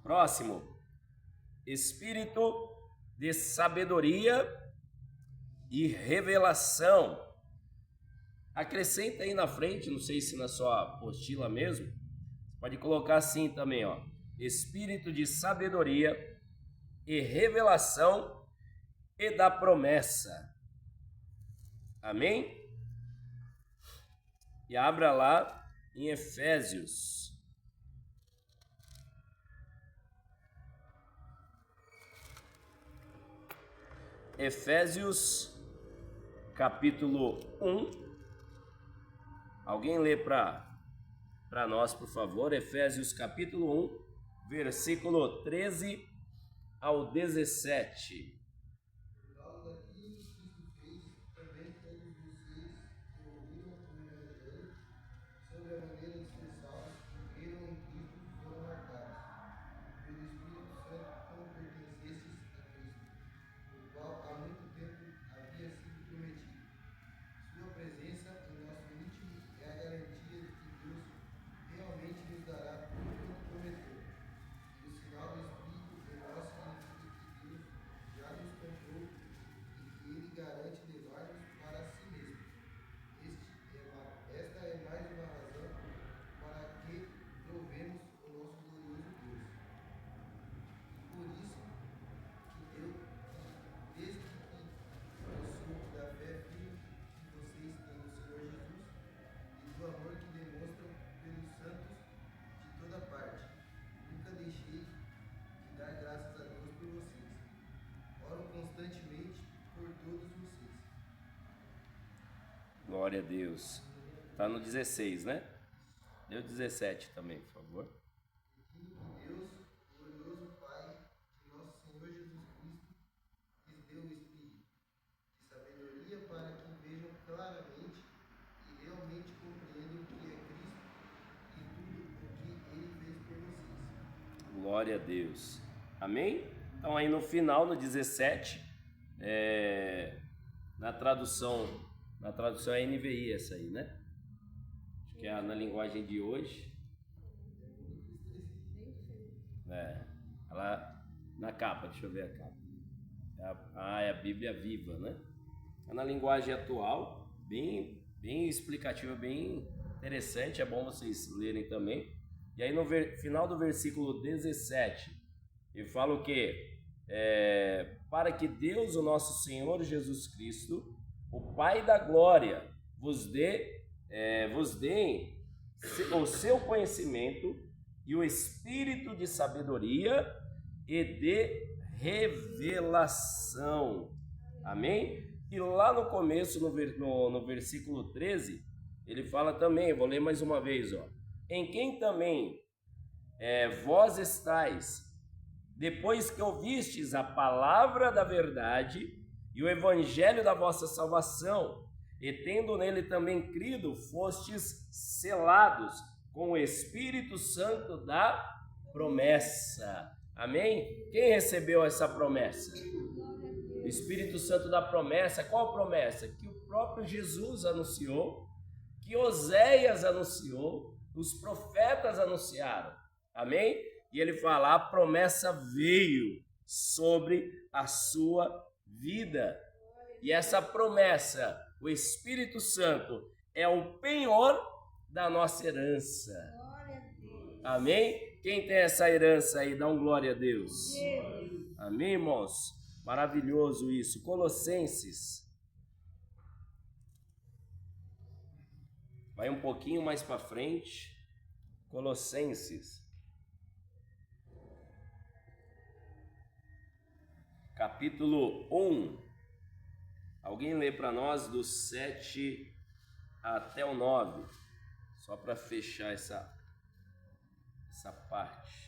Próximo. Espírito de sabedoria e revelação. Acrescenta aí na frente, não sei se na sua apostila mesmo, pode colocar assim também, ó. Espírito de sabedoria e revelação e da promessa. Amém? E abra lá em Efésios. Efésios, capítulo 1. Alguém lê para nós, por favor. Efésios, capítulo 1, versículo 13 ao 17. Glória a Deus. Está no 16, né? Deu 17 também, por favor. Deus, glorioso Pai de nosso Senhor Jesus Cristo, lhes deu o Espírito de sabedoria para que Glória a Deus. Amém? Então aí no final, no 17, na tradução é NVI essa aí, né? Acho que é na linguagem de hoje. Ela na capa, deixa eu ver a capa. É a Bíblia Viva, né? É na linguagem atual, bem explicativa, bem interessante, é bom vocês lerem também. E aí no final do versículo 17, ele fala o quê? Para que Deus, o nosso Senhor Jesus Cristo, o Pai da glória, vos dê o seu conhecimento e o espírito de sabedoria e de revelação. Amém? E lá no começo, no versículo 13, ele fala também, vou ler mais uma vez, ó. Em quem também vós estáis, depois que ouvistes a palavra da verdade e o evangelho da vossa salvação, e tendo nele também crido, fostes selados com o Espírito Santo da promessa. Amém? Quem recebeu essa promessa? O Espírito Santo da promessa. Qual promessa? Que o próprio Jesus anunciou, que Oséias anunciou, os profetas anunciaram. Amém? E ele fala, a promessa veio sobre a sua vida. E essa promessa, o Espírito Santo, é o penhor da nossa herança. Amém? Quem tem essa herança aí, dá um glória a Deus. Amém, irmãos? Maravilhoso isso. Colossenses. Vai um pouquinho mais para frente. Colossenses. Capítulo 1. Alguém lê para nós do 7 até o 9. Só para fechar essa parte.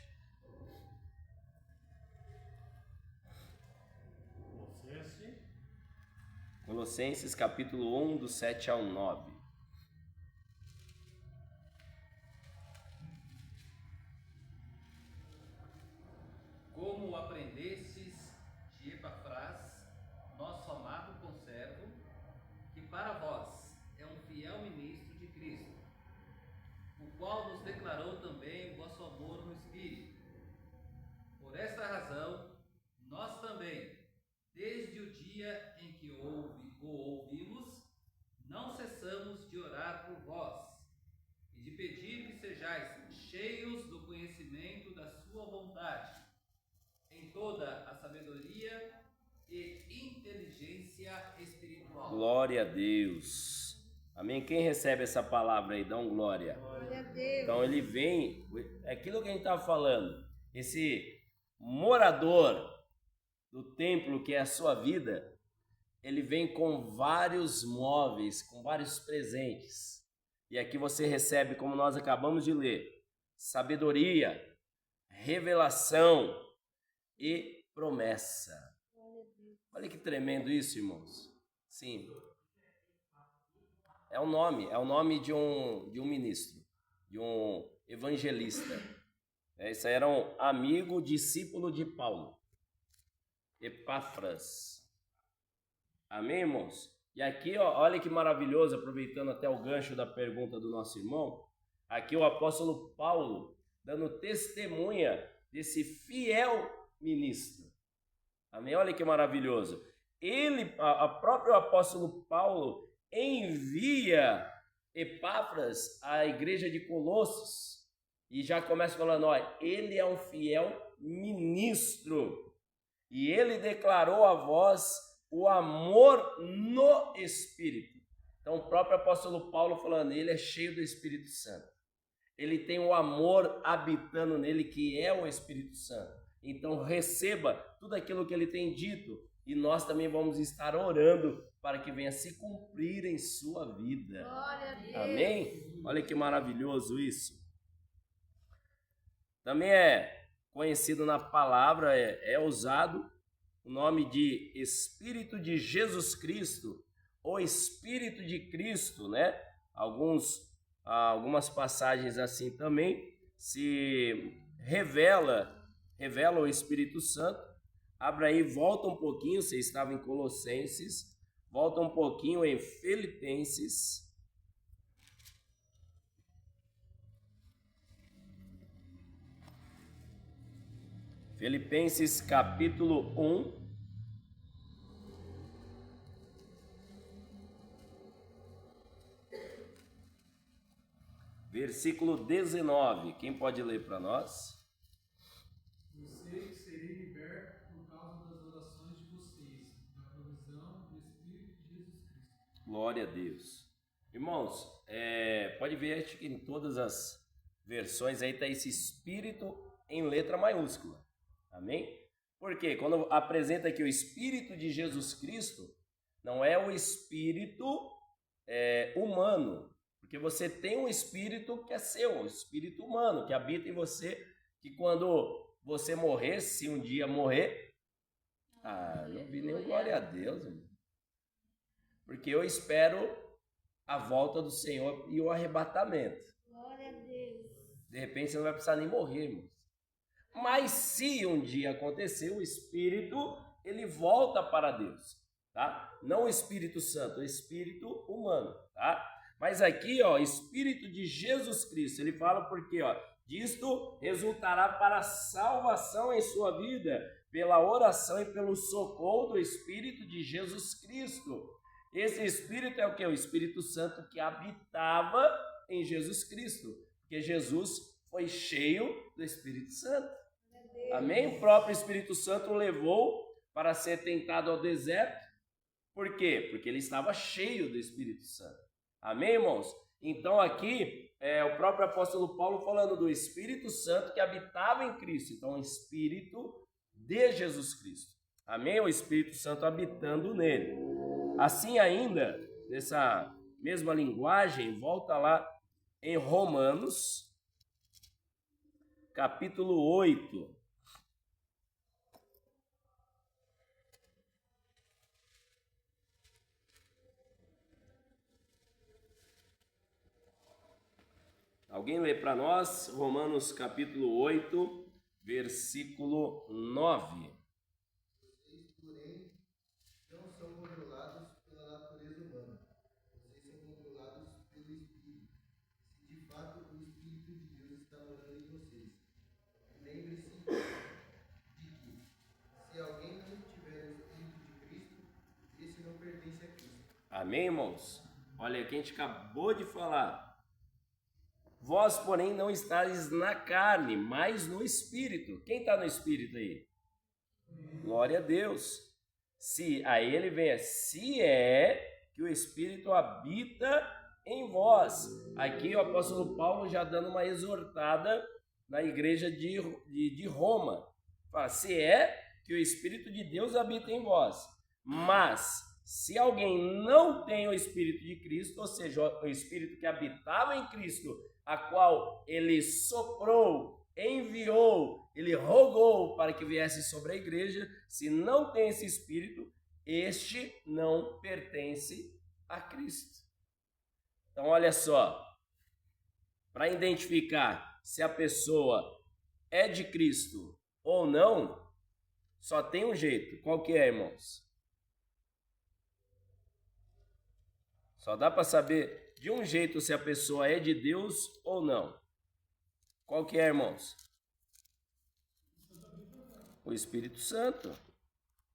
Colossenses capítulo 1, do 7 ao 9. Como aprendestes de Epafras, nosso amado conservo, que para vós é um fiel ministro de Cristo, o qual nos declarou também o vosso amor no Espírito. Por esta razão, nós também, desde o dia em que o ouvimos, não cessamos de orar por vós e de pedir que sejais cheios do conhecimento da sua vontade, em toda a sabedoria e inteligência espiritual. Glória a Deus. Amém? Quem recebe essa palavra aí, dá um glória. Glória a Deus. Então ele vem, é aquilo que a gente estava falando, esse morador do templo que é a sua vida, ele vem com vários móveis, com vários presentes. E aqui você recebe, como nós acabamos de ler, sabedoria, revelação e promessa. Olha que tremendo isso, irmãos. Sim. É o nome de um ministro, de um evangelista. Esse era um amigo, discípulo de Paulo. Epáfras. Amém, irmãos? E aqui, ó, olha que maravilhoso, aproveitando até o gancho da pergunta do nosso irmão, aqui o apóstolo Paulo dando testemunha desse fiel ministro. Amém? Olha que maravilhoso. A próprio apóstolo Paulo envia Epáfras à igreja de Colossos e já começa falando, ó, ele é um fiel ministro e ele declarou a vós o amor no Espírito. Então o próprio apóstolo Paulo falando, ele é cheio do Espírito Santo. Ele tem o amor habitando nele, que é o Espírito Santo. Então receba tudo aquilo que ele tem dito e nós também vamos estar orando para que venha se cumprir em sua vida. Glória a Deus. Amém? Olha que maravilhoso isso. Também é conhecido na palavra, é usado o nome de Espírito de Jesus Cristo, ou Espírito de Cristo, né? Algumas passagens assim também se revela revela o Espírito Santo. Abra aí, volta um pouquinho, você estava em Colossenses, volta um pouquinho em Filipenses. Filipenses capítulo 1. Versículo 19. Quem pode ler para nós? Eu sei que serei liberto por causa das orações de vocês, da provisão do Espírito de Jesus Cristo. Glória a Deus. Irmãos, pode ver que em todas as versões aí está esse Espírito em letra maiúscula. Amém? Porque quando apresenta aqui o Espírito de Jesus Cristo, não é o Espírito humano. Porque você tem um espírito que é seu, um espírito humano, que habita em você, que quando você morrer, se um dia morrer... não vi nenhum glória a Deus, irmão. Porque eu espero a volta do Senhor e o arrebatamento. Glória a Deus. De repente você não vai precisar nem morrer, irmão. Mas se um dia acontecer, o espírito, ele volta para Deus, tá? Não o Espírito Santo, o espírito humano, tá? Mas aqui, ó, Espírito de Jesus Cristo, ele fala porque, ó, disto resultará para a salvação em sua vida, pela oração e pelo socorro do Espírito de Jesus Cristo. Esse Espírito é o que? O Espírito Santo que habitava em Jesus Cristo, porque Jesus foi cheio do Espírito Santo. Amém? O próprio Espírito Santo o levou para ser tentado ao deserto. Por quê? Porque ele estava cheio do Espírito Santo. Amém, irmãos? Então aqui o próprio apóstolo Paulo falando do Espírito Santo que habitava em Cristo. Então o Espírito de Jesus Cristo. Amém? O Espírito Santo habitando nele. Assim ainda, nessa mesma linguagem, volta lá em Romanos, capítulo 8. Alguém lê para nós Romanos capítulo 8, versículo 9. Vocês, porém, não são controlados pela natureza humana. Vocês são controlados pelo Espírito. Se de fato o Espírito de Deus está morando em vocês. Lembre-se de que, se alguém não tiver o Espírito de Cristo, esse não pertence a Cristo. Amém, irmãos? Olha, aqui a gente acabou de falar. Vós, porém, não estáis na carne, mas no Espírito. Quem está no Espírito aí? Glória a Deus. Se a ele vem, se é que o Espírito habita em vós. Aqui o apóstolo Paulo já dando uma exortada na igreja de Roma. Fala, se é que o Espírito de Deus habita em vós. Mas, se alguém não tem o Espírito de Cristo, ou seja, o Espírito que habitava em Cristo, a qual ele soprou, enviou, ele rogou para que viesse sobre a igreja, se não tem esse Espírito, este não pertence a Cristo. Então, olha só, para identificar se a pessoa é de Cristo ou não, só tem um jeito. Qual que é, irmãos? Só dá para saber de um jeito se a pessoa é de Deus ou não. Qual que é, irmãos? O Espírito Santo.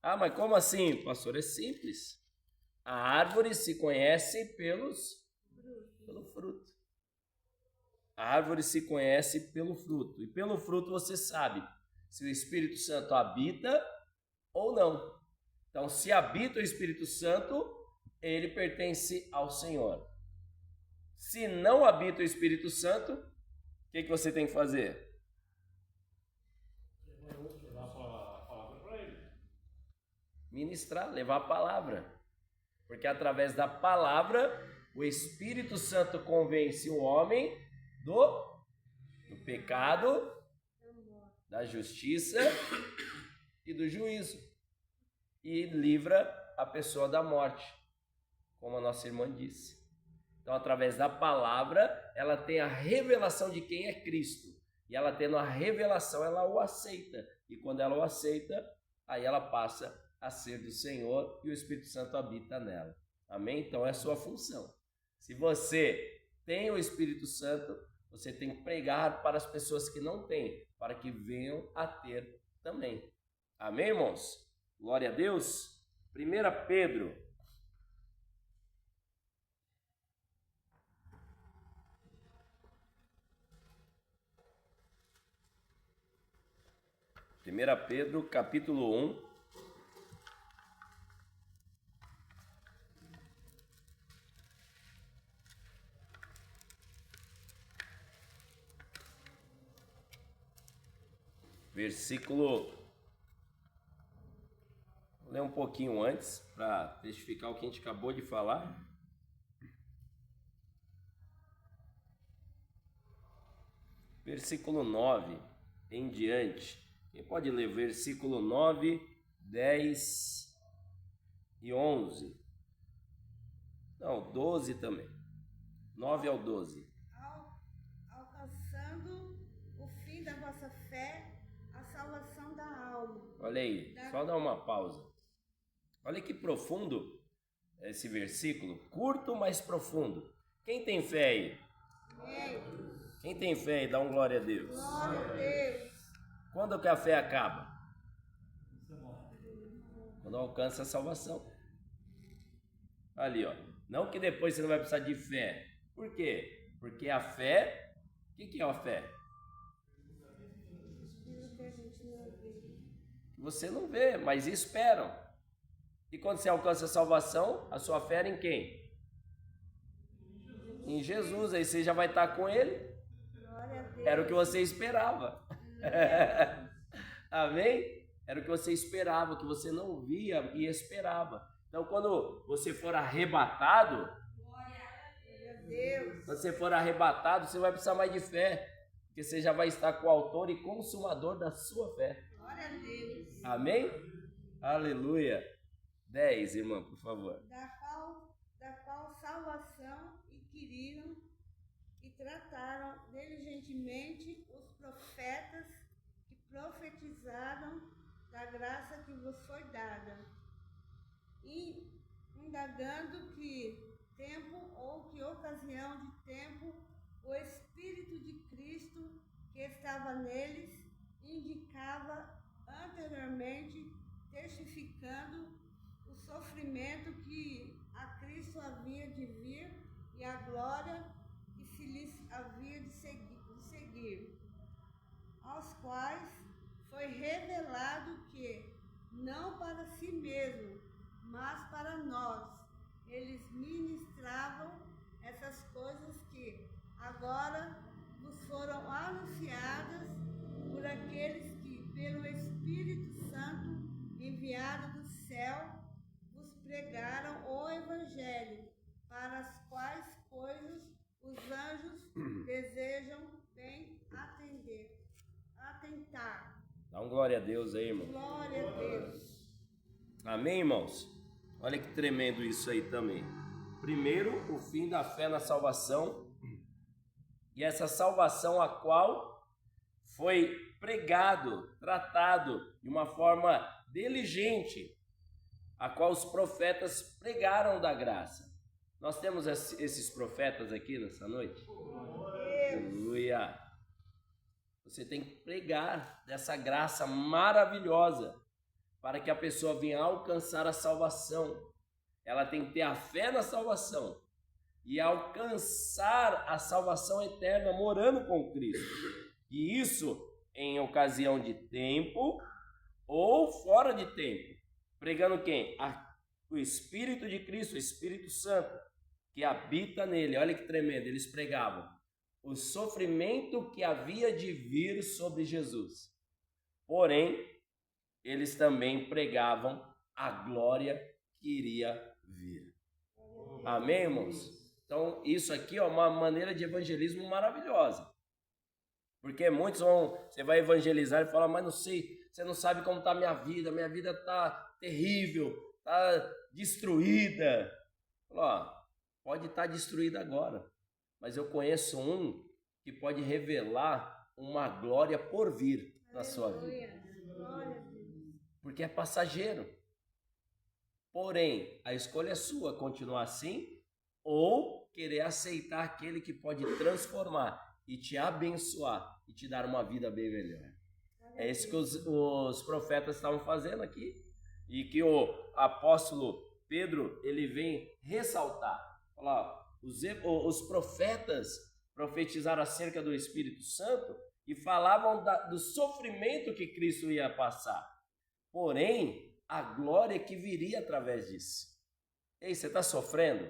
Ah, mas como assim, pastor? É simples. A árvore se conhece pelo fruto. A árvore se conhece pelo fruto. E pelo fruto você sabe se o Espírito Santo habita ou não. Então, se habita o Espírito Santo, ele pertence ao Senhor. Se não habita o Espírito Santo, o que você tem que fazer? Levar a palavra para ele. Ministrar, levar a palavra. Porque através da palavra, o Espírito Santo convence o homem do pecado, da justiça e do juízo. E livra a pessoa da morte, como a nossa irmã disse. Então, através da palavra, ela tem a revelação de quem é Cristo. E ela tendo a revelação, ela o aceita. E quando ela o aceita, aí ela passa a ser do Senhor e o Espírito Santo habita nela. Amém? Então é a sua função. Se você tem o Espírito Santo, você tem que pregar para as pessoas que não têm, para que venham a ter também. Amém, irmãos? Glória a Deus. 1 Pedro. Pedro, capítulo 1. Versículo, vou ler um pouquinho antes, para testificar o que a gente acabou de falar. Versículo 9 em diante. Quem pode ler versículo 9, 10 e 11? Não, 12 também. 9 ao 12. Alcançando o fim da vossa fé, salvação da alma. Olha aí, só dá uma pausa. Olha que profundo esse versículo, curto, mas profundo. Quem tem fé aí? Quem tem fé aí, dá um glória a Deus. Glória a Deus. Quando que a fé acaba? Quando alcança a salvação. Ali, ó. Não que depois você não vai precisar de fé. Por quê? Porque a fé, o que é a fé? Você não vê, mas esperam. E quando você alcança a salvação, a sua fé era em quem? Em Jesus. Aí você já vai estar com Ele. Era o que você esperava. Amém? Era o que você esperava, que você não via e esperava. Então, quando você for arrebatado, quando você for arrebatado, você vai precisar mais de fé, porque você já vai estar com o autor e consumador da sua fé. Glória a Deus. Amém? Aleluia. 10, irmã, por favor. Da qual salvação inquiriram e trataram diligentemente os profetas que profetizaram da graça que vos foi dada, e indagando que tempo ou que ocasião de tempo o Espírito de Cristo que estava neles indicava anteriormente, testificando o sofrimento que a Cristo havia de vir e a glória que se lhes havia de seguir, aos quais foi revelado que, não para si mesmo, mas para nós, eles ministravam essas coisas que agora nos foram anunciadas por aqueles que, pelo Espírito Santo enviado do céu, vos pregaram o Evangelho, para as quais coisas os anjos desejam bem atentar. Dá um glória a Deus aí, irmão. Glória a Deus. Amém, irmãos? Olha que tremendo isso aí também. Primeiro, o fim da fé na salvação. E essa salvação a qual foi pregado, tratado de uma forma diligente, a qual os profetas pregaram da graça. Nós temos esses profetas aqui nessa noite? Aleluia! Você tem que pregar dessa graça maravilhosa para que a pessoa venha alcançar a salvação. Ela tem que ter a fé na salvação e alcançar a salvação eterna morando com Cristo. E isso em ocasião de tempo ou fora de tempo. Pregando quem? O Espírito de Cristo, o Espírito Santo, que habita nele. Olha que tremendo, eles pregavam o sofrimento que havia de vir sobre Jesus. Porém, eles também pregavam a glória que iria vir. Amém, irmãos? Então, isso aqui é uma maneira de evangelismo maravilhosa. Porque muitos você vai evangelizar e falar, mas não sei, você não sabe como está a minha vida está terrível, está destruída. Ó, pode estar destruída agora, mas eu conheço um que pode revelar uma glória por vir na sua vida. Porque é passageiro. Porém, a escolha é sua, continuar assim ou querer aceitar aquele que pode transformar e te abençoar e te dar uma vida bem melhor. É isso que os profetas estavam fazendo aqui e que o apóstolo Pedro, ele vem ressaltar. Falar, os profetas profetizaram acerca do Espírito Santo e falavam do sofrimento que Cristo ia passar. Porém, a glória que viria através disso. Ei, você está sofrendo?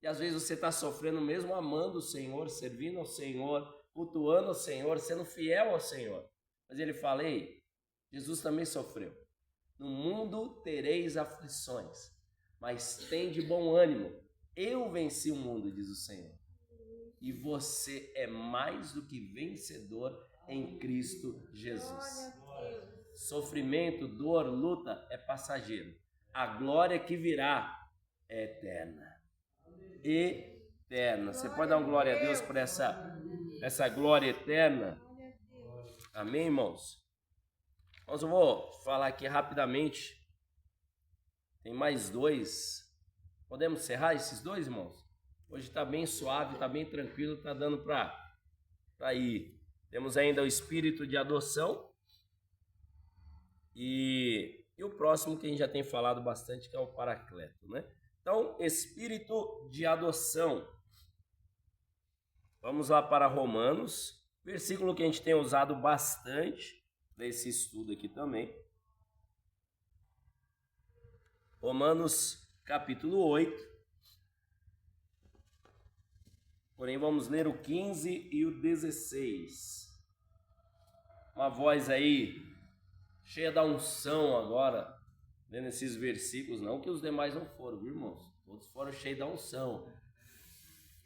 E às vezes você está sofrendo mesmo amando o Senhor, servindo ao Senhor, cultuando ao Senhor, sendo fiel ao Senhor. Mas ele fala, ei, Jesus também sofreu. No mundo tereis aflições, mas tem de bom ânimo. Eu venci o mundo, diz o Senhor. E você é mais do que vencedor em Cristo Jesus. Sofrimento, dor, luta é passageiro. A glória que virá é eterna. Eterna. Você pode dar uma glória a Deus por essa glória eterna? Amém, irmãos? Mas eu vou falar aqui rapidamente. Tem mais 2. Podemos encerrar esses 2, irmãos? Hoje está bem suave, está bem tranquilo, está dando para ir. Temos ainda o espírito de adoção. E o próximo que a gente já tem falado bastante, que é o Paracleto, né? Então, espírito de adoção. Vamos lá para Romanos, versículo que a gente tem usado bastante nesse estudo aqui também. Romanos, capítulo 8. Porém, vamos ler o 15 e o 16. Uma voz aí cheia da unção agora, lendo esses versículos, não que os demais não foram, viu, irmãos? Todos foram cheios da unção.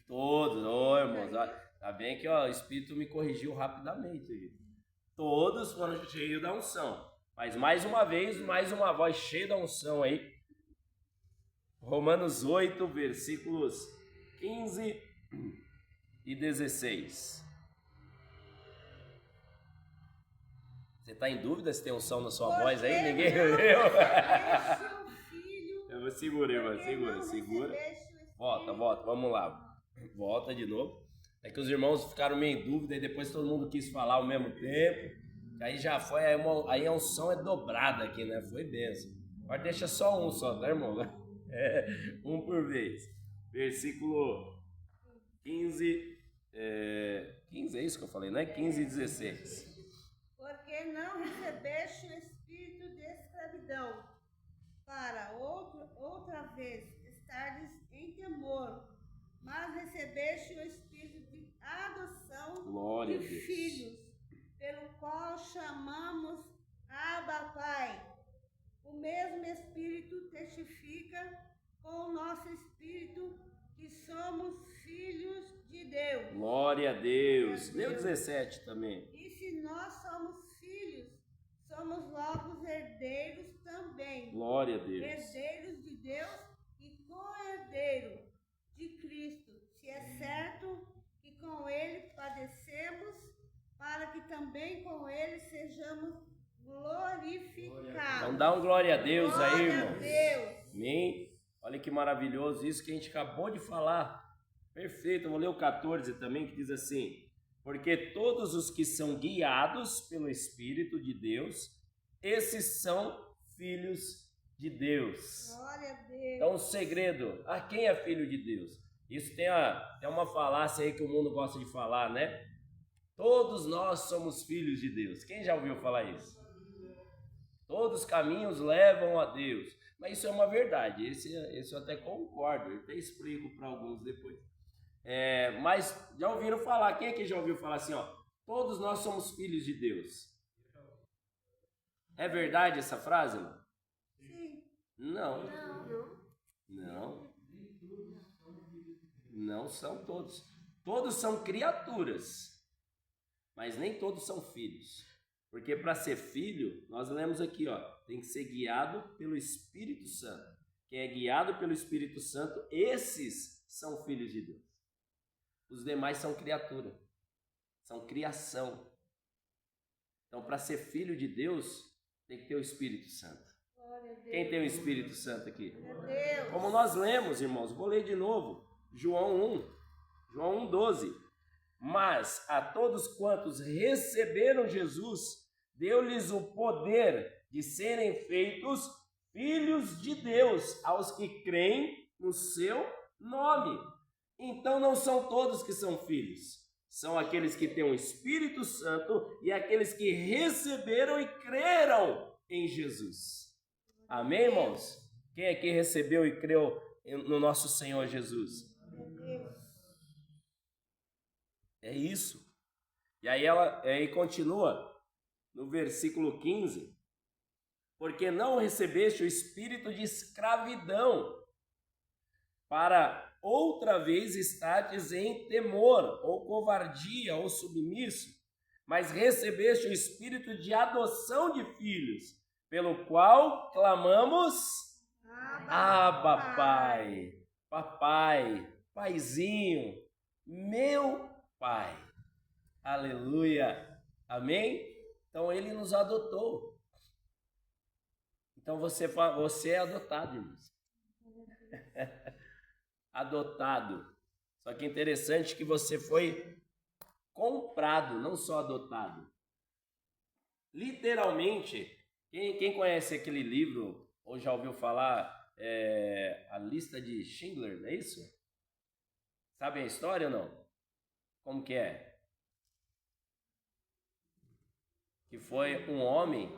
Todos, irmãos, tá bem que o Espírito me corrigiu rapidamente. Todos foram cheios da unção. Mas mais uma vez, mais uma voz cheia da unção aí. Romanos 8, versículos 15 e 16. Você está em dúvida se tem unção na sua voz aí? Ninguém viu? Eu segura. Volta, vamos lá. Volta de novo. É que os irmãos ficaram meio em dúvida e depois todo mundo quis falar ao mesmo tempo. Aí já foi, aí a unção é dobrada aqui, né? Foi benção. Agora deixa só um só, tá, irmão? Um por vez. Versículo 15. 15 é isso que eu falei, né? 15 e 16. Porque não recebeste o espírito de escravidão, para outra vez estardes em temor, mas recebeste o espírito de adoção Glória de filhos, pelo qual chamamos Abba Pai. O mesmo Espírito testifica com o nosso espírito que somos filhos de Deus. Glória a Deus. Leu 17 também. E se nós somos filhos, somos logo herdeiros também. Glória a Deus. Herdeiros de Deus e co-herdeiro de Cristo. Se é certo que com Ele padecemos, para que também com Ele sejamos glorificados. Então dá um glória a Deus aí, irmão. Glória a Deus. Amém. Olha que maravilhoso isso que a gente acabou de falar. Perfeito. Eu vou ler o 14 também, que diz assim: porque todos os que são guiados pelo Espírito de Deus, esses são filhos de Deus. Glória a Deus. Então o segredo, quem é filho de Deus? Isso tem uma falácia aí que o mundo gosta de falar, né? Todos nós somos filhos de Deus. Quem já ouviu falar isso? Todos os caminhos levam a Deus. Mas isso é uma verdade, esse eu até concordo, eu até explico para alguns depois. Mas já ouviram falar, quem aqui já ouviu falar assim, todos nós somos filhos de Deus? É verdade essa frase, mano? Sim. Não. Não são todos. Todos são criaturas, mas nem todos são filhos. Porque para ser filho, nós lemos aqui, tem que ser guiado pelo Espírito Santo. Quem é guiado pelo Espírito Santo, esses são filhos de Deus. Os demais são criatura. são criação. Então, para ser filho de Deus, tem que ter o Espírito Santo. Quem tem o Espírito Santo aqui? Como nós lemos, irmãos, vou ler de novo, João 1:12. Mas a todos quantos receberam Jesus, deu-lhes o poder de serem feitos filhos de Deus, aos que creem no seu nome. Então não são todos que são filhos, são aqueles que têm o Espírito Santo e aqueles que receberam e creram em Jesus. Amém, irmãos? Quem aqui recebeu e creu no nosso Senhor Jesus? É isso. E aí continua no versículo 15. Porque não recebeste o espírito de escravidão, para outra vez estardes em temor, ou covardia, ou submisso, mas recebeste o espírito de adoção de filhos, pelo qual clamamos, Abba, Pai, papai, paizinho, meu Pai. Aleluia. Amém? Então ele nos adotou. Então você é adotado, irmãos. Adotado. Só que é interessante que você foi comprado, não só adotado. Literalmente, quem conhece aquele livro, ou já ouviu falar, A Lista de Schindler, não é isso? Sabem a história ou não? Como que é? Que foi um homem...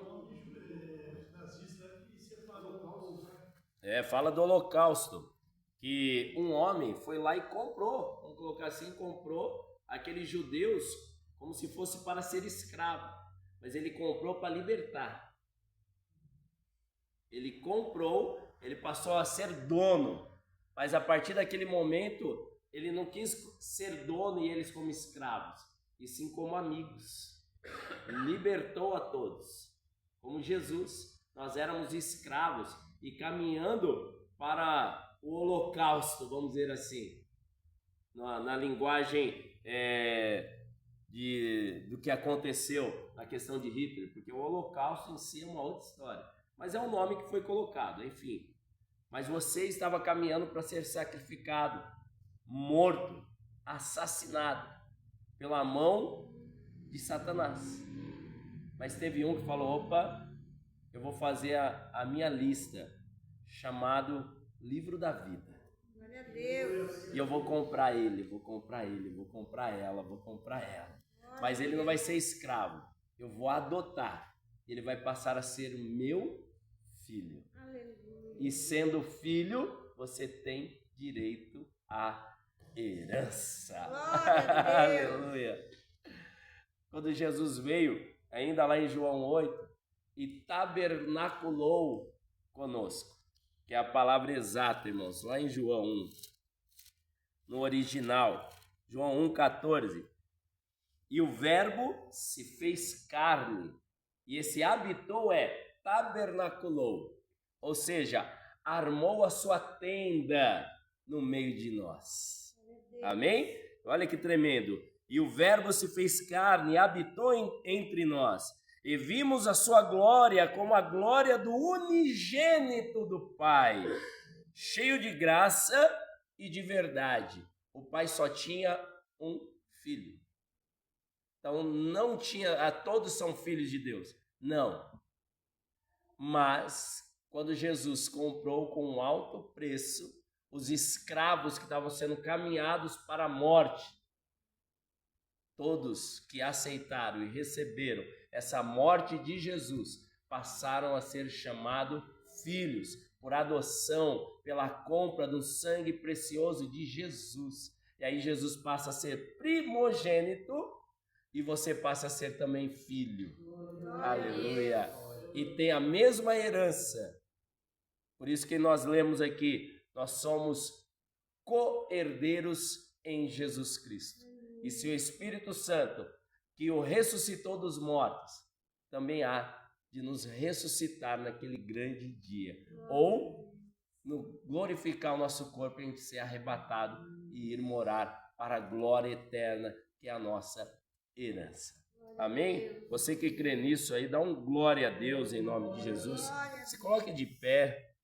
fala do Holocausto. Que um homem foi lá e comprou, vamos colocar assim, comprou aqueles judeus como se fosse para ser escravo. Mas ele comprou para libertar. Ele comprou, ele passou a ser dono. Mas a partir daquele momento, ele não quis ser dono e eles como escravos, e sim como amigos. Libertou a todos. Como Jesus, nós éramos escravos e caminhando para o holocausto, vamos dizer assim, na linguagem do que aconteceu na questão de Hitler, porque o holocausto em si é uma outra história, mas é um nome que foi colocado, enfim. Mas você estava caminhando para ser sacrificado, morto, assassinado pela mão de Satanás. Mas teve um que falou, opa, eu vou fazer a minha lista, chamado Livro da Vida. Glória a Deus. E eu vou comprar ele, vou comprar ela, vou comprar ela. Mas ele não vai ser escravo, eu vou adotar. Ele vai passar a ser o meu filho. Aleluia. E sendo filho, você tem direito à herança. Aleluia. Quando Jesus veio, ainda lá em João 8, e tabernaculou conosco, que é a palavra exata, irmãos, lá em João 1, no original, João 1,14, e o verbo se fez carne, e esse habitou tabernaculou, ou seja, armou a sua tenda no meio de nós. Amém? Olha que tremendo. E o verbo se fez carne e habitou entre nós. E vimos a sua glória como a glória do unigênito do Pai, cheio de graça e de verdade. O Pai só tinha um filho. Então não tinha, todos são filhos de Deus. Não. Mas quando Jesus comprou com um alto preço os escravos que estavam sendo caminhados para a morte, todos que aceitaram e receberam essa morte de Jesus passaram a ser chamados filhos por adoção, pela compra do sangue precioso de Jesus. E aí Jesus passa a ser primogênito e você passa a ser também filho. Aleluia. E tem a mesma herança. Por isso que nós lemos aqui, nós somos co-herdeiros em Jesus Cristo. E se o Espírito Santo, que o ressuscitou dos mortos, também há de nos ressuscitar naquele grande dia. Ou glorificar o nosso corpo e a gente ser arrebatado e ir morar para a glória eterna, que é a nossa herança. Amém? Você que crê nisso aí, dá um glória a Deus em nome de Jesus. Se coloque de pé.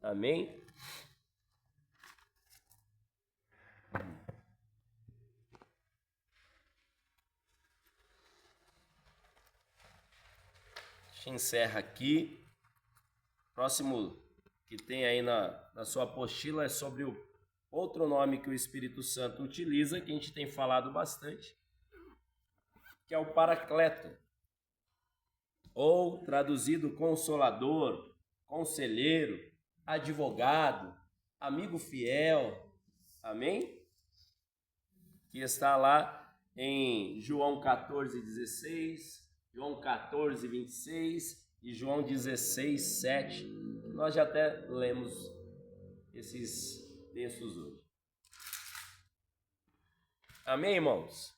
Amém? A gente encerra aqui. Próximo que tem aí na sua apostila é sobre o outro nome que o Espírito Santo utiliza, que a gente tem falado bastante, que é o Paracleto, ou traduzido Consolador, Conselheiro, Advogado, Amigo Fiel, amém? Que está lá em João 14,16, João 14,26 e João 16,7. Nós já até lemos esses textos hoje. Amém, irmãos?